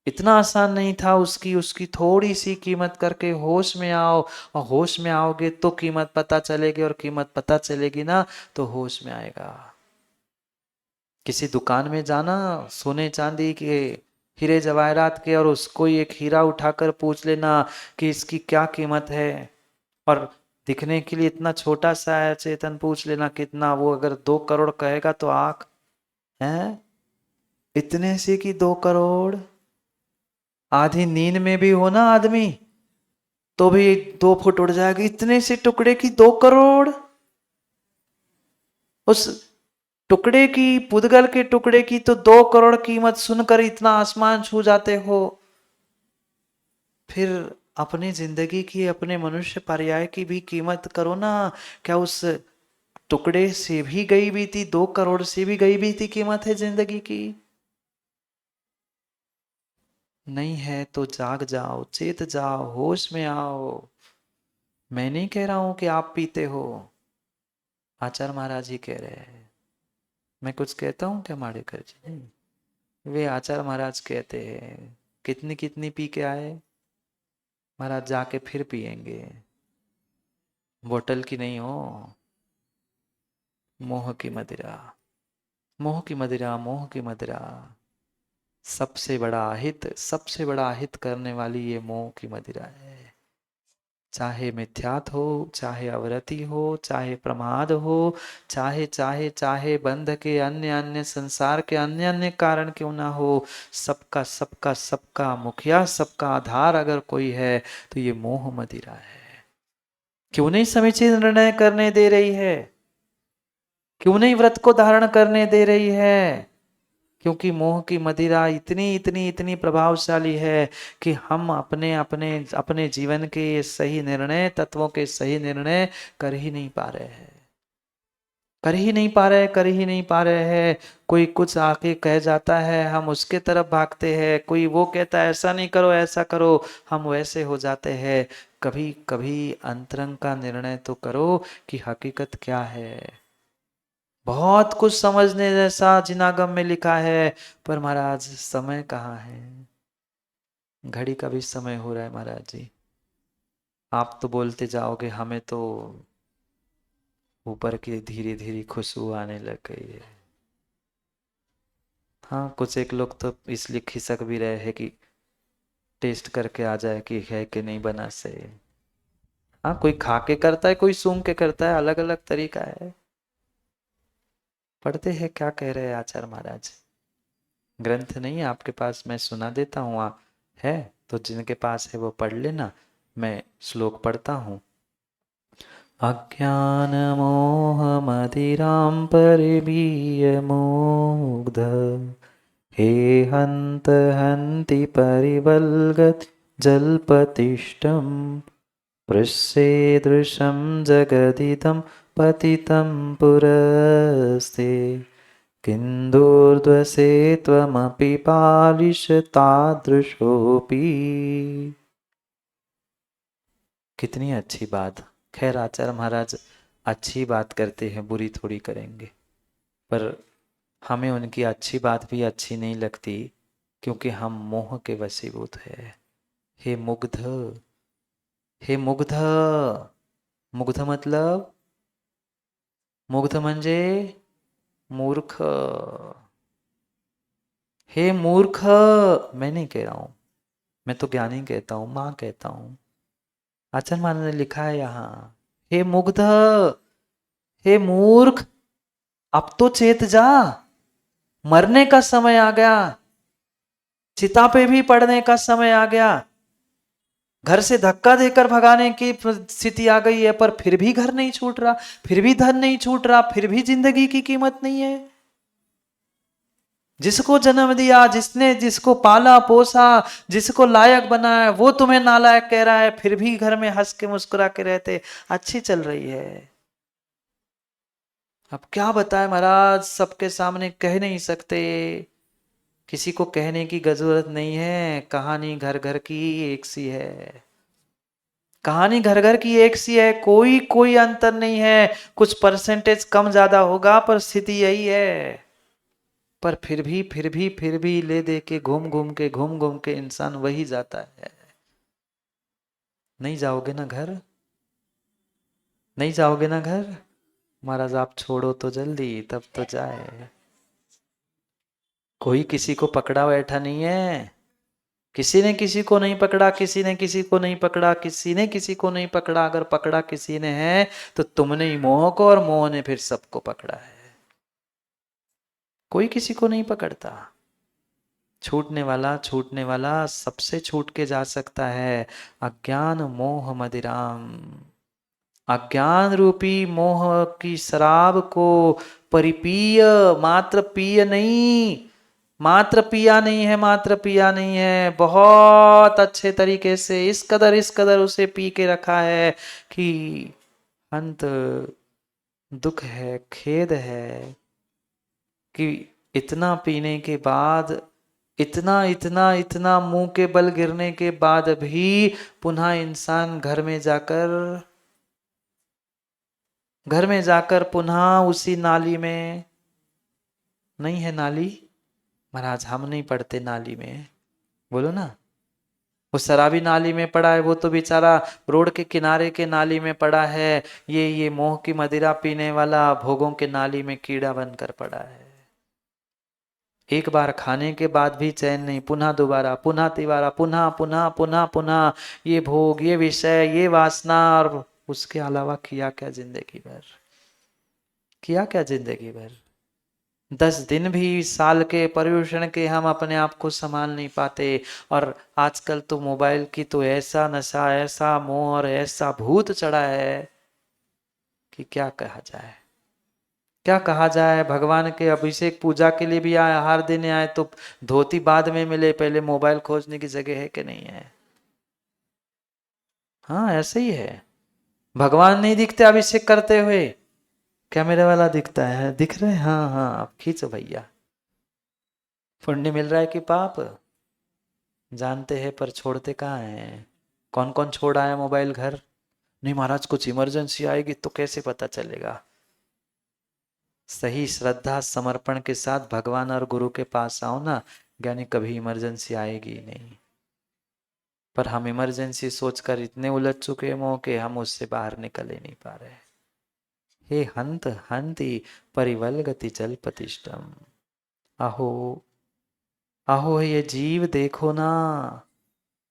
इतना आसान नहीं था। उसकी उसकी थोड़ी सी कीमत करके होश में आओ, और होश में आओगे तो कीमत पता चलेगी, और कीमत पता चलेगी ना तो होश में आएगा। किसी दुकान में जाना, सोने चांदी के, हीरे जवाहरात के, और उसको एक हीरा उठाकर पूछ लेना कि इसकी क्या कीमत है, और दिखने के लिए इतना छोटा सा है चेतन, पूछ लेना कितना, वो अगर 2 करोड़ कहेगा तो आंख है इतने से कि 2 करोड़। आधी नींद में भी हो ना आदमी तो भी 2 फुट उड़ जाएगी, इतने से टुकड़े की 2 करोड़। उस टुकड़े की, पुद्गल के टुकड़े की तो 2 करोड़ कीमत सुनकर इतना आसमान छू जाते हो। फिर अपनी जिंदगी की, अपने मनुष्य पर्याय की भी कीमत करो ना। क्या उस टुकड़े से भी गई भी थी, 2 करोड़ से भी गई भी थी कीमत है जिंदगी की? नहीं है तो जाग जाओ, चेत जाओ, होश में आओ। मैं नहीं कह रहा हूं कि आप पीते हो, आचार्य महाराज ही कह रहे हैं। मैं कुछ कहता हूँ क्या माड़ेकर जी? नहीं, वे आचार्य महाराज कहते हैं। कितनी कितनी पी के आए महाराज? जाके फिर पिएंगे, बोतल की नहीं हो, मोह की मदिरा, मोह की मदिरा, मोह की मदिरा। सबसे बड़ा अहित, सबसे बड़ा अहित करने वाली ये मोह की मदिरा है। चाहे मिथ्यात हो, चाहे अवरति हो, चाहे प्रमाद हो, चाहे चाहे चाहे बंध के अन्य अन्य संसार के अन्य अन्य कारण क्यों ना हो, सबका सबका सबका मुखिया, सबका आधार अगर कोई है तो ये मोह मदिरा है। क्यों नहीं समुचित निर्णय करने दे रही है? क्यों नहीं व्रत को धारण करने दे रही है? क्योंकि मोह की मदिरा इतनी इतनी इतनी प्रभावशाली है कि हम अपने अपने अपने जीवन के सही निर्णय, तत्वों के सही निर्णय कर ही नहीं पा रहे हैं, कर ही नहीं पा रहे, कर ही नहीं पा रहे हैं। कोई कुछ आके कह जाता है, हम उसके तरफ भागते हैं। कोई वो कहता है ऐसा नहीं करो, ऐसा करो, हम वैसे हो जाते हैं। कभी कभी अंतरंग का निर्णय तो करो कि हकीकत क्या है। बहुत कुछ समझने जैसा जिनागम में लिखा है, पर महाराज समय कहाँ है? घड़ी का भी समय हो रहा है महाराज जी। आप तो बोलते जाओगे, हमें तो ऊपर की धीरे धीरे खुशबू आने लग गई है। हाँ, कुछ एक लोग तो इसलिए खिसक भी रहे हैं कि टेस्ट करके आ जाए कि है कि नहीं बना सही। हाँ, कोई खा के करता है, कोई सूंघ के करता है, अलग अलग तरीका है। पढ़ते हैं, क्या कह रहे हैं आचार्य महाराज। ग्रंथ नहीं है आपके पास, मैं सुना देता हूँ। है तो जिनके पास है वो पढ़ लेना, मैं श्लोक पढ़ता हूँ। अज्ञानमोहमदिरां परिबीयमुग्ध हे हन्त हन्ति परिवल्गत् जल्पतिष्ठं पृश्येदृशं जगदिदं पतितं पुरस्ते किन्दूर्ध्वसे त्वमपि बालिशतादृशोऽपि। कितनी अच्छी बात। खैर आचार्य महाराज अच्छी बात करते हैं, बुरी थोड़ी करेंगे, पर हमें उनकी अच्छी बात भी अच्छी नहीं लगती, क्योंकि हम मोह के वशीभूत हैं। हे मुग्ध, हे मुग्ध, मुग्ध मतलब, मुग्ध म्हणजे मूर्ख। हे मूर्ख, मैं नहीं कह रहा हूं, मैं तो ज्ञानी कहता हूं, मां कहता हूं। आचार्य महाराज ने लिखा है यहां, हे मुग्ध, हे मूर्ख, अब तो चेत जा, मरने का समय आ गया, चिता पे भी पड़ने का समय आ गया, घर से धक्का देकर भगाने की स्थिति आ गई है, पर फिर भी घर नहीं छूट रहा, फिर भी धन नहीं छूट रहा, फिर भी जिंदगी की कीमत नहीं है। जिसको जन्म दिया, जिसने जिसको पाला पोसा, जिसको लायक बनाया, वो तुम्हें नालायक कह रहा है, फिर भी घर में हंस के मुस्कुरा के रहते, अच्छी चल रही है। अब क्या बताए महाराज, सबके सामने कह नहीं सकते, किसी को कहने की जरूरत नहीं है, कहानी घर घर की एक सी है। कहानी घर घर की एक सी है, कोई कोई अंतर नहीं है, कुछ परसेंटेज कम ज्यादा होगा, पर स्थिति यही है। पर फिर भी ले दे के घूम घूम के इंसान वही जाता है। नहीं जाओगे ना घर, नहीं जाओगे ना घर, महाराज आप छोड़ो तो जल्दी, तब तो जाए। कोई किसी को पकड़ा बैठा नहीं है, किसी ने किसी को नहीं पकड़ा, किसी ने किसी को नहीं पकड़ा, किसी ने किसी को नहीं पकड़ा। अगर पकड़ा किसी ने है तो तुमने ही मोह को, और मोह ने फिर सबको पकड़ा है। कोई किसी को नहीं पकड़ता। छूटने वाला सबसे छूट के जा सकता है। अज्ञान मोह मदिराम, अज्ञान रूपी मोह की शराब को परिपीय, मात्र पिय नहीं, मात्र पिया नहीं है, मात्र पिया नहीं है, बहुत अच्छे तरीके से इस कदर उसे पी के रखा है कि अंत दुख है, खेद है कि इतना पीने के बाद, इतना इतना इतना मुंह के बल गिरने के बाद भी पुनः इंसान घर में जाकर पुनः उसी नाली में, नहीं है नाली महाराज, हम नहीं पड़ते नाली में, बोलो ना। वो शराबी नाली में पड़ा है, वो तो बेचारा रोड के किनारे के नाली में पड़ा है। ये मोह की मदिरा पीने वाला भोगों के नाली में कीड़ा बनकर पड़ा है। एक बार खाने के बाद भी चैन नहीं, पुनः दोबारा, पुनः तिबारा, पुनः पुनः पुनः पुनः ये भोग, ये विषय, ये वासना, और उसके अलावा किया क्या जिंदगी भर, किया क्या जिंदगी भर। 10 दिन भी साल के पर्यूषण के हम अपने आप को संभाल नहीं पाते, और आजकल तो मोबाइल की तो ऐसा नशा, ऐसा मोह और ऐसा भूत चढ़ा है कि क्या कहा जाए, क्या कहा जाए। भगवान के अभिषेक पूजा के लिए भी आए, आहार देने आए तो धोती बाद में मिले, पहले मोबाइल खोजने की जगह है कि नहीं है। हाँ ऐसे ही है, भगवान नहीं दिखते अभिषेक करते हुए, क्या मेरे वाला दिखता है, दिख रहे हैं, हाँ हाँ आप खींचो भैया। पुण्य मिल रहा है कि पाप, जानते हैं पर छोड़ते कहाँ हैं। कौन कौन छोड़ आया मोबाइल घर, नहीं महाराज कुछ इमरजेंसी आएगी तो कैसे पता चलेगा। सही श्रद्धा समर्पण के साथ भगवान और गुरु के पास आओ ना, यानी कभी इमरजेंसी आएगी ही नहीं। पर हम इमरजेंसी सोचकर इतने उलझ चुके हैं मोह के, हम उससे बाहर निकल ही नहीं पा रहे। हे हंत हंति परिवलगति जल प्रतिष्ठम, अहो अहो ये जीव देखो ना,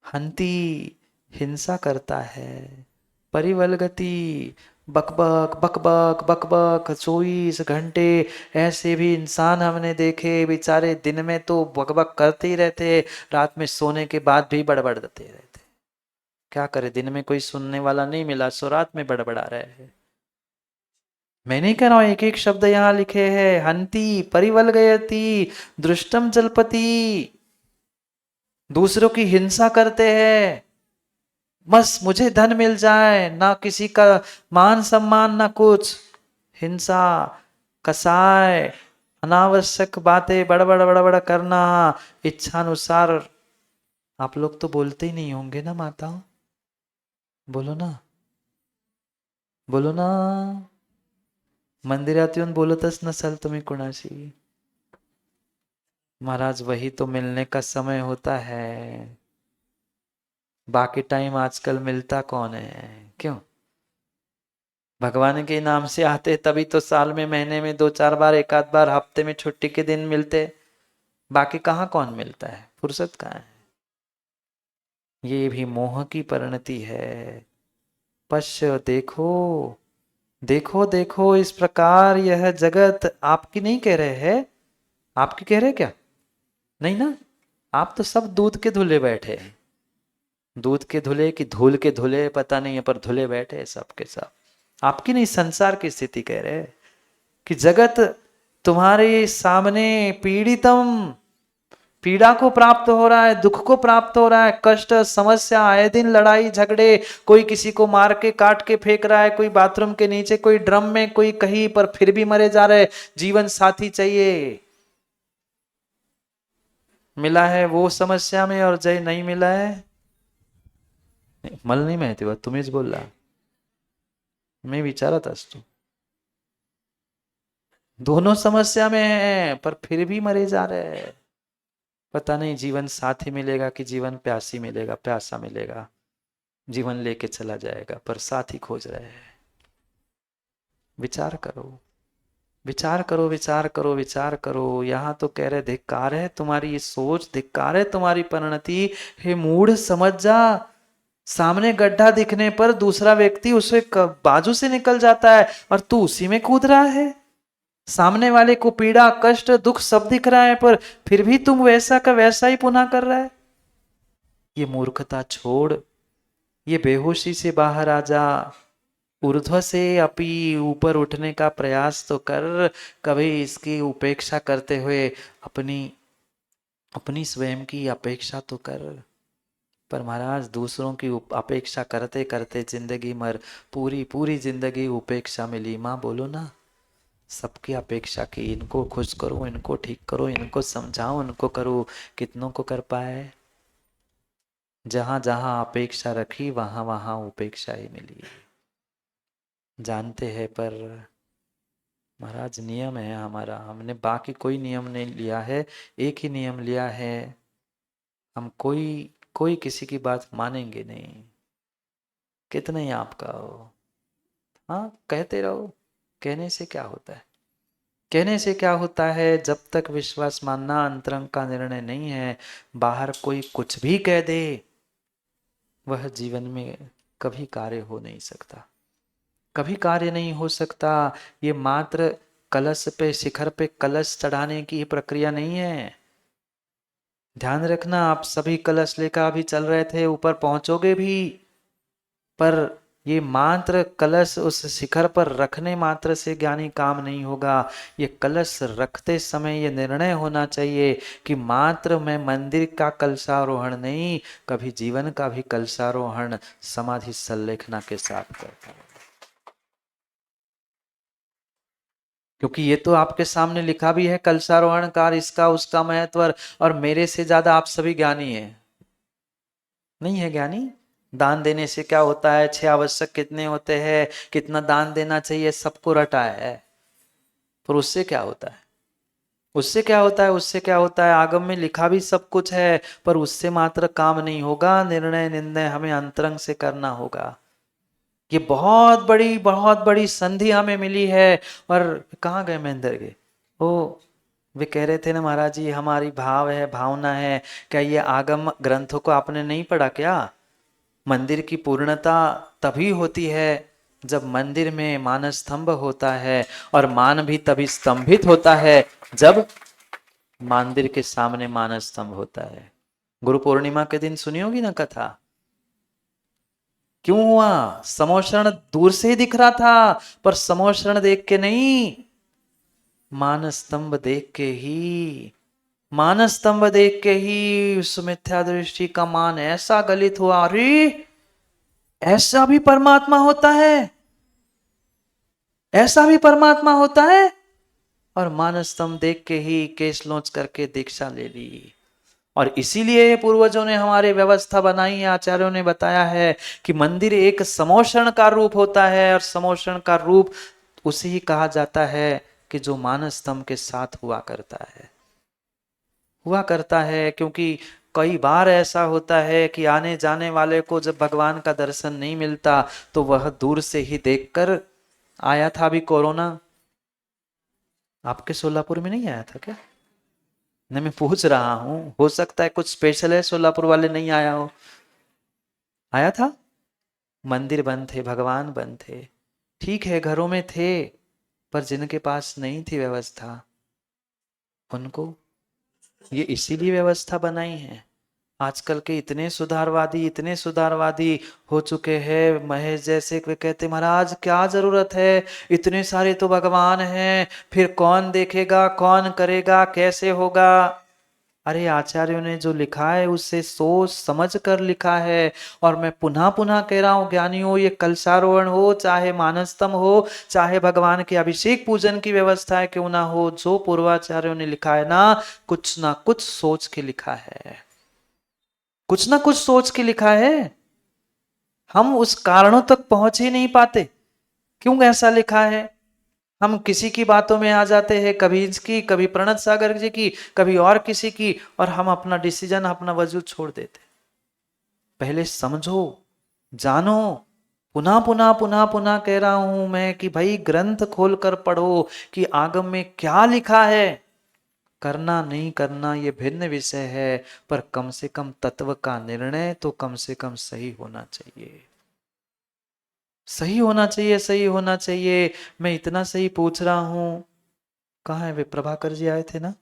हंती हिंसा करता है, परिवलगति बकबक बकबक बकबक 24 घंटे। ऐसे भी इंसान हमने देखे बेचारे, दिन में तो बकबक करते ही रहते, रात में सोने के बाद भी बड़बड़ करते रहते। क्या करे, दिन में कोई सुनने वाला नहीं मिला, सो रात में बड़बड़ा रहे हैं। मैं नहीं कह रहा हूं, एक एक शब्द यहां लिखे हैं। हंती परिवलगयति दृष्टम जलपति, दूसरों की हिंसा करते हैं, बस मुझे धन मिल जाए, ना किसी का मान सम्मान ना कुछ, हिंसा कसाय, अनावश्यक बातें बड़बड़ बड़बड़ करना, इच्छानुसार। आप लोग तो बोलते ही नहीं होंगे ना माता, बोलो ना, बोलो ना, मंदिरात येऊन बोलतच नसाल तुम्ही कुणाशी। महाराज वही तो मिलने का समय होता है, बाकी टाइम आजकल मिलता कौन है, क्यों? भगवान के नाम से आते तभी तो साल में, महीने में 2-4 बार, एक आध बार हफ्ते में छुट्टी के दिन मिलते, बाकी कहाँ कौन मिलता है, फुर्सत कहाँ है। ये भी मोह की परिणति है। पश्य देखो, देखो देखो इस प्रकार यह जगत आपकी नहीं कह रहे हैं, आपकी कह रहे क्या? नहीं ना, आप तो सब दूध के धुले बैठे हैं, दूध के धुले कि धूल के धुले पता नहीं है, पर धुले बैठे सब के सब। आपकी नहीं, संसार की स्थिति कह रहे हैं कि जगत तुम्हारे सामने पीड़ितम, पीड़ा को प्राप्त हो रहा है, दुख को प्राप्त हो रहा है, कष्ट समस्या आए दिन, लड़ाई झगड़े, कोई किसी को मार के काट के फेंक रहा है, कोई बाथरूम के नीचे, कोई ड्रम में, कोई कहीं पर, फिर भी मरे जा रहे। जीवन साथी चाहिए, मिला है वो समस्या में और जय नहीं मिला है। मला नाही माहिती बा, तुम्हीच बोलला, मैं विचारत असतो। दोनों समस्या में है पर फिर भी मरे जा रहे हैं। पता नहीं जीवन साथी मिलेगा कि जीवन प्यासी मिलेगा, प्यासा मिलेगा, जीवन लेके चला जाएगा, पर साथी खोज रहे हैं। विचार करो, विचार करो, विचार करो, विचार करो। यहां तो कह रहे धिक्कार है तुम्हारी ये सोच, धिक्कार है तुम्हारी परिणति। हे मूढ़ समझ जा, सामने गड्ढा दिखने पर दूसरा व्यक्ति उसे बाजू से निकल जाता है और तू उसी में कूद रहा है। सामने वाले को पीड़ा कष्ट दुख सब दिख रहा है, पर फिर भी तुम वैसा का वैसा ही पुनः कर रहा है। ये मूर्खता छोड़, ये बेहोशी से बाहर आ जा, ऊर्ध्व से अपी ऊपर उठने का प्रयास तो कर। कभी इसकी उपेक्षा करते हुए अपनी अपनी स्वयं की अपेक्षा तो कर। पर महाराज दूसरों की अपेक्षा करते करते जिंदगी मर, पूरी पूरी जिंदगी उपेक्षा मिली। माँ बोलो ना, सबकी अपेक्षा की, इनको खुश करो, इनको ठीक करो, इनको समझाओ, इनको करो, कितनों को कर पाए? जहां जहां अपेक्षा रखी वहां वहां उपेक्षा ही मिली। जानते हैं, पर महाराज नियम है हमारा, हमने बाकी कोई नियम नहीं लिया है, एक ही नियम लिया है, हम कोई कोई किसी की बात मानेंगे नहीं, कितना ही आपका हो। हाँ कहते रहो, कहने से क्या होता है, कहने से क्या होता है? जब तक विश्वास मानना अंतरंग का निर्णय नहीं है, बाहर कोई कुछ भी कह दे, वह जीवन में कभी कार्य हो नहीं सकता, कभी कार्य नहीं हो सकता। ये मात्र कलश पे, शिखर पे कलश चढ़ाने की प्रक्रिया नहीं है। ध्यान रखना, आप सभी कलश लेकर अभी चल रहे थे, ऊपर पहुंचोगे भी, पर ये मात्र कलश उस शिखर पर रखने मात्र से ज्ञानी काम नहीं होगा। ये कलश रखते समय ये निर्णय होना चाहिए कि मात्र मैं मंदिर का कलशारोहण नहीं, कभी जीवन का भी कलशारोहण समाधि संलेखना के साथ करता हूं। क्योंकि ये तो आपके सामने लिखा भी है कलशारोहण कार, इसका उसका महत्व, और मेरे से ज्यादा आप सभी ज्ञानी है, नहीं है ज्ञानी? दान देने से क्या होता है, 6 आवश्यक कितने होते हैं, कितना दान देना चाहिए, सबको रटा है, पर उससे क्या होता है? उससे क्या होता है? उससे क्या होता है? आगम में लिखा भी सब कुछ है, पर उससे मात्र काम नहीं होगा, निर्णय निर्णय हमें अंतरंग से करना होगा। ये बहुत बड़ी संधि हमें मिली है। और कहाँ गए महेंद्र के? ओ वे कह रहे थे ना महाराज जी, हमारी भाव है, भावना है। क्या ये आगम ग्रंथों को आपने नहीं पढ़ा क्या? मंदिर की पूर्णता तभी होती है जब मंदिर में मान स्तंभ होता है, और मान भी तभी स्तंभित होता है जब मंदिर के सामने मान स्तंभ होता है। गुरु पूर्णिमा के दिन सुनी होगी ना कथा। क्यों हुआ? समोशरण दूर से ही दिख रहा था, पर समोशरण देख के नहीं, मान स्तंभ देख के ही, मान स्तंभ देख के ही उस मिथ्या दृष्टि का मान ऐसा गलित हुआ, अरे ऐसा भी परमात्मा होता है, ऐसा भी परमात्मा होता है। और मान स्तंभ देख के ही केस लॉन्च करके दीक्षा ले ली। और इसीलिए पूर्वजों ने हमारे व्यवस्था बनाई है, आचार्यों ने बताया है कि मंदिर एक समोषण का रूप होता है, और समोषण का रूप उसे ही कहा जाता है कि जो मान स्तंभ के साथ हुआ करता है, हुआ करता है। क्योंकि कई बार ऐसा होता है कि आने जाने वाले को जब भगवान का दर्शन नहीं मिलता तो वह दूर से ही देखकर, आया था अभी कोरोना, आपके सोलापुर में नहीं आया था क्या? नहीं, मैं पूछ रहा हूं, हो सकता है कुछ स्पेशल है, सोलापुर वाले नहीं आया हो। आया था? मंदिर बंद थे, भगवान बंद थे, ठीक है घरों में थे, पर जिनके पास नहीं थी व्यवस्था उनको ये इसीलिए व्यवस्था बनाई है। आजकल के इतने सुधारवादी हो चुके हैं, महेश जैसे, वे कहते महाराज क्या जरूरत है, इतने सारे तो भगवान हैं, फिर कौन देखेगा, कौन करेगा, कैसे होगा। अरे आचार्यों ने जो लिखा है उससे सोच समझ कर लिखा है। और मैं पुनः पुनः कह रहा हूं ज्ञानियों, ये कलशारोहण हो, चाहे मानस्तम हो, चाहे भगवान के अभिषेक पूजन की व्यवस्था है क्यों ना हो, जो पूर्वाचार्यों ने लिखा है ना कुछ सोच के लिखा है, कुछ ना कुछ सोच के लिखा है। हम उस कारणों तक पहुंच ही नहीं पाते, क्यों ऐसा लिखा है। हम किसी की बातों में आ जाते हैं, कभी इसकी, कभी प्रणत सागर जी की, कभी और किसी की, और हम अपना डिसीजन, अपना वजूद छोड़ देते। पहले समझो, जानो। पुनः पुनः पुनः पुनः कह रहा हूं मैं कि भाई ग्रंथ खोलकर पढ़ो कि आगम में क्या लिखा है। करना नहीं करना ये भिन्न विषय है, पर कम से कम तत्व का निर्णय तो कम से कम सही होना चाहिए, सही होना चाहिए, सही होना चाहिए। मैं इतना सही पूछ रहा हूं, कहाँ है वे प्रभाकर जी, आए थे ना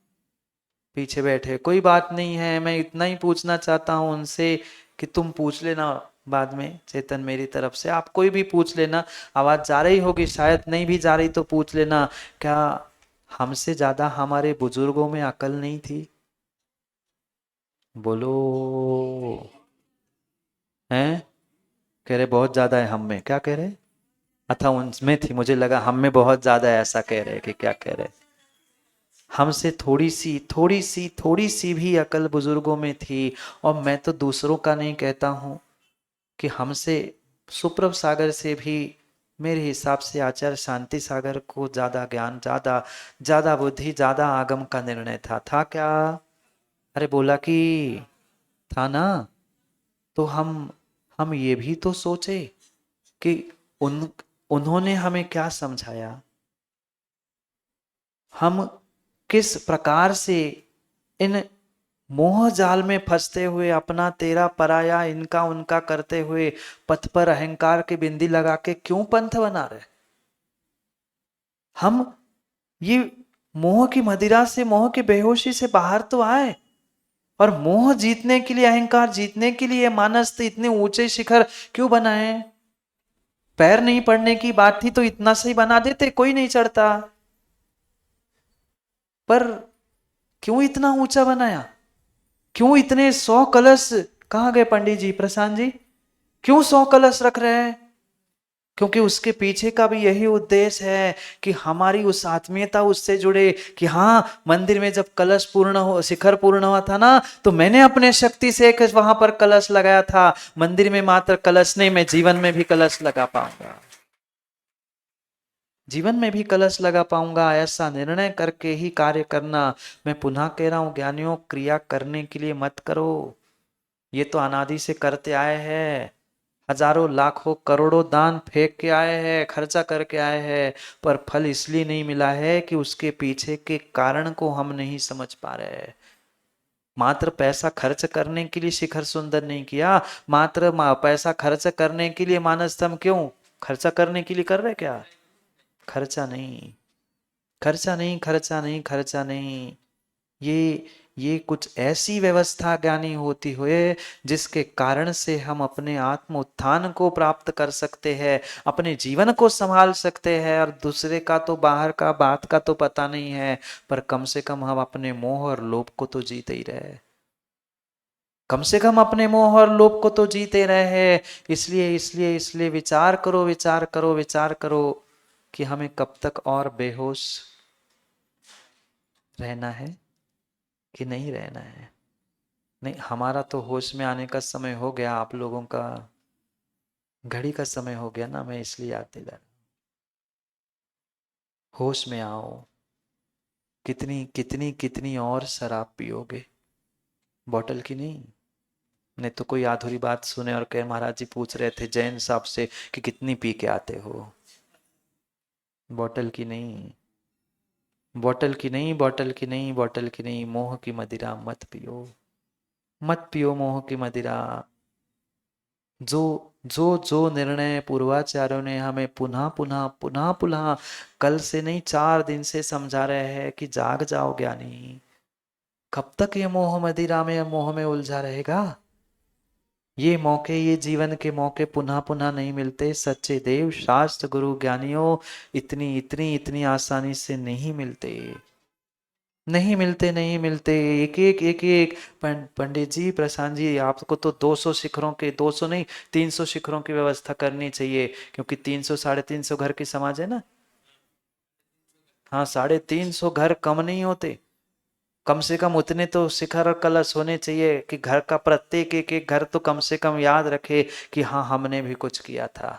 पीछे बैठे, कोई बात नहीं है, मैं इतना ही पूछना चाहता हूं उनसे कि तुम पूछ लेना बाद में, चेतन मेरी तरफ से आप कोई भी पूछ लेना, आवाज जा रही होगी, शायद नहीं भी जा रही तो पूछ लेना, क्या हमसे ज्यादा हमारे बुजुर्गों में अकल नहीं थी? बोलो। हैं? कह रहे बहुत ज्यादा है हम में, क्या कह रहे? अच्छा उनमें थी, मुझे लगा हम में बहुत ज्यादा है, ऐसा कह रहे कि क्या कह रहे? हमसे थोड़ी सी भी अकल बुजुर्गों में थी। और मैं तो दूसरों का नहीं कहता हूं कि हमसे, सुप्रभ सागर से भी मेरे हिसाब से आचार्य शांति सागर को ज्यादा ज्ञान, ज्यादा ज्यादा बुद्धि, ज्यादा आगम का निर्णय था क्या? अरे बोला कि था ना। तो हम ये भी तो सोचे कि उन उन्होंने हमें क्या समझाया, हम किस प्रकार से इन मोह जाल में फंसते हुए, अपना तेरा पराया, इनका उनका करते हुए, पथ पर अहंकार की बिंदी लगा के क्यों पंथ बना रहे। हम ये मोह की मदिरा से, मोह की बेहोशी से बाहर तो आए, और मोह जीतने के लिए, अहंकार जीतने के लिए मानस इतने ऊंचे शिखर क्यों बनाए? पैर नहीं पड़ने की बात थी तो इतना सही बना देते, कोई नहीं चढ़ता। पर क्यों इतना ऊंचा बनाया? क्यों इतने 100 कलश? कहाँ गए पंडित जी, प्रशांत जी? क्यों 100 कलश रख रहे हैं? क्योंकि उसके पीछे का भी यही उद्देश्य है कि हमारी उस आत्मीयता उससे जुड़े, कि हाँ मंदिर में जब कलश पूर्ण हो, शिखर पूर्ण हुआ था ना, तो मैंने अपने शक्ति से एक वहां पर कलश लगाया था। मंदिर में मात्र कलश नहीं, मैं जीवन में भी कलश लगा पाऊंगा, जीवन में भी कलश लगा पाऊंगा, ऐसा निर्णय करके ही कार्य करना। मैं पुनः कह रहा हूं ज्ञानियों, क्रिया करने के लिए मत करो, ये तो अनादि से करते आए हैं। हजारों लाखों करोड़ों दान फेंक के आए हैं, खर्चा करके आए हैं, पर फल इसलिए नहीं मिला है कि उसके पीछे के कारण को हम नहीं समझ पा रहे हैं। मात्र पैसा खर्च करने के लिए शिखर सुंदर नहीं किया, मात्र पैसा खर्च करने के लिए मानसतम क्यों? खर्चा करने के लिए कर रहे क्या? खर्चा नहीं, खर्चा नहीं, खर्चा नहीं, खर्चा नहीं। ये कुछ ऐसी व्यवस्था ज्ञानी होती हुए जिसके कारण से हम अपने आत्म उत्थान को प्राप्त कर सकते हैं, अपने जीवन को संभाल सकते हैं। और दूसरे का तो बाहर का बात का तो पता नहीं है, पर कम से कम हम अपने मोह और लोभ को तो जीते ही रहे। कम से कम अपने मोह और लोभ को तो जीते रहे हैं। इसलिए विचार करो, विचार करो, विचार करो कि हमें कब तक और बेहोश रहना है कि नहीं रहना है। नहीं, हमारा तो होश में आने का समय हो गया, आप लोगों का घड़ी का समय हो गया ना, मैं इसलिए याद दिला रहा हूं। होश में आओ। कितनी कितनी कितनी और शराब पियोगे? बॉटल की नहीं। नहीं तो कोई अधूरी बात सुने और कहे महाराज जी पूछ रहे थे जैन साहब से कि कितनी पी के आते हो। बॉटल की नहीं, बॉटल की नहीं, बॉटल की नहीं, बॉटल की नहीं। मोह की मदिरा मत पियो, मत पियो मोह की मदिरा। जो जो निर्णय पूर्वाचार्यों ने हमें पुनः पुनः पुनः पुनः, कल से नहीं 4 दिन से समझा रहे हैं कि जाग जाओ ज्ञानी। कब तक ये मोह मदिरा में, मोह में उलझा रहेगा? ये मौके, ये जीवन के मौके पुनः पुनः नहीं मिलते। सच्चे देव शास्त्र गुरु ज्ञानियों इतनी इतनी इतनी आसानी से नहीं मिलते, नहीं मिलते, नहीं मिलते। एक एक एक एक पंडित जी, प्रशांत जी, आपको तो 200 शिखरों के, 200 नहीं 300 शिखरों की व्यवस्था करनी चाहिए, क्योंकि 300 350 घर की समाज है ना। हाँ, 350 घर कम नहीं होते। कम से कम उतने तो शिखर और कलश होने चाहिए कि घर का प्रत्येक एक एक घर तो कम से कम याद रखे कि हाँ हमने भी कुछ किया था।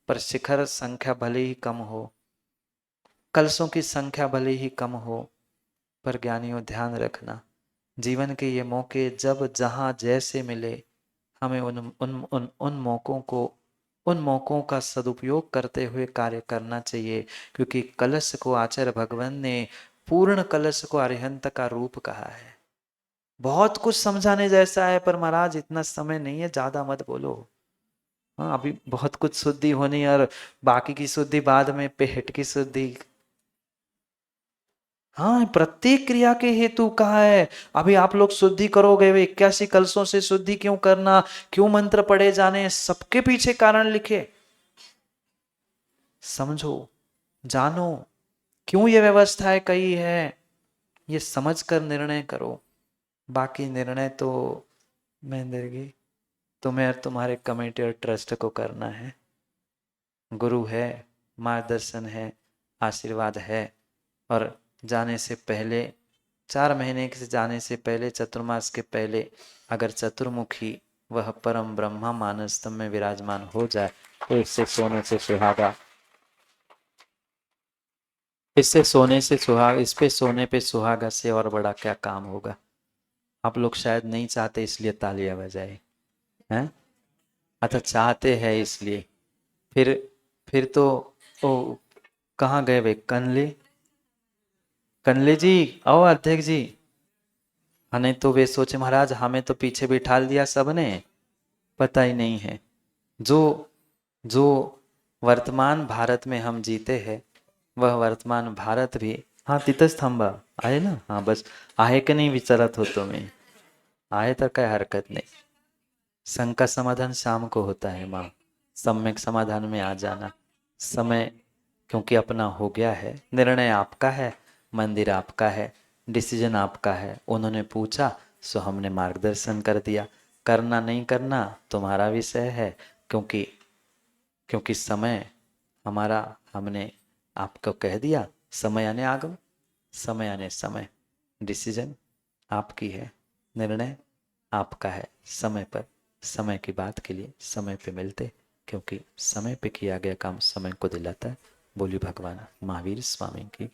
पर शिखर संख्या भले ही कम हो, कलशों की संख्या भले ही कम हो, पर ज्ञानियों ध्यान रखना, जीवन के ये मौके जब जहां जैसे मिले, हमें उन मौकों का सदुपयोग करते हुए कार्य करना चाहिए। क्योंकि कलश को आचार्य भगवान ने, पूर्ण कलश को अरिहंत का रूप कहा है। बहुत कुछ समझाने जैसा है, पर महाराज इतना समय नहीं है, ज्यादा मत बोलो। हाँ, अभी बहुत कुछ शुद्धि होनी, और बाकी की शुद्धि बाद में, पेट की शुद्धि। हाँ, प्रत्येक क्रिया के हेतु कहा है। अभी आप लोग शुद्धि करोगे, वे 81 कलशों से शुद्धि क्यों करना, क्यों मंत्र पढ़े जाने, सबके पीछे कारण लिखे। समझो, जानो क्यों ये व्यवस्थाएं कही है, ये समझकर निर्णय करो। बाकी निर्णय तो महेंद्र जी, तुम्हें और तुम्हारे कमेटी और ट्रस्ट को करना है। गुरु है, मार्गदर्शन है, आशीर्वाद है। और जाने से पहले, 4 महीने से जाने से पहले, चतुर्मास के पहले, अगर चतुर्मुखी वह परम ब्रह्मा मानस में विराजमान हो जाए तो इससे सोने से सुहागा, इससे सोने से सुहाग, इस पे सोने पे सुहागा से और बड़ा क्या काम होगा। आप लोग शायद नहीं चाहते इसलिए तालियां बजाए हैं। अच्छा, चाहते हैं इसलिए फिर फिर तो ओ, कहाँ गए वे कनले, कनले जी, आओ अध्यक्ष जी। हाँ, नहीं तो वे सोचे महाराज हमें तो पीछे बिठा दिया सबने, पता ही नहीं है। जो जो वर्तमान भारत में हम जीते हैं, वह वर्तमान भारत भी, हाँ तिथस थांबा आहे ना, हाँ बस, आहे का नहीं विचारत हो तुम्हें, आहे तर काय हरकत नहीं। शंका समाधान शाम को होता है माँ, सम्यक समाधान में आ जाना। समय क्योंकि अपना हो गया है, निर्णय आपका है, मंदिर आपका है, डिसीजन आपका है। उन्होंने पूछा सो हमने मार्गदर्शन कर दिया, करना नहीं करना तुम्हारा विषय है। क्योंकि क्योंकि समय हमारा, हमने आपको कह दिया, समय आने आगम, समय आने समय, डिसीजन आपकी है, निर्णय आपका है। समय पर, समय की बात के लिए समय पे मिलते, क्योंकि समय पे किया गया काम समय को दिलाता है। बोली भगवान महावीर स्वामी की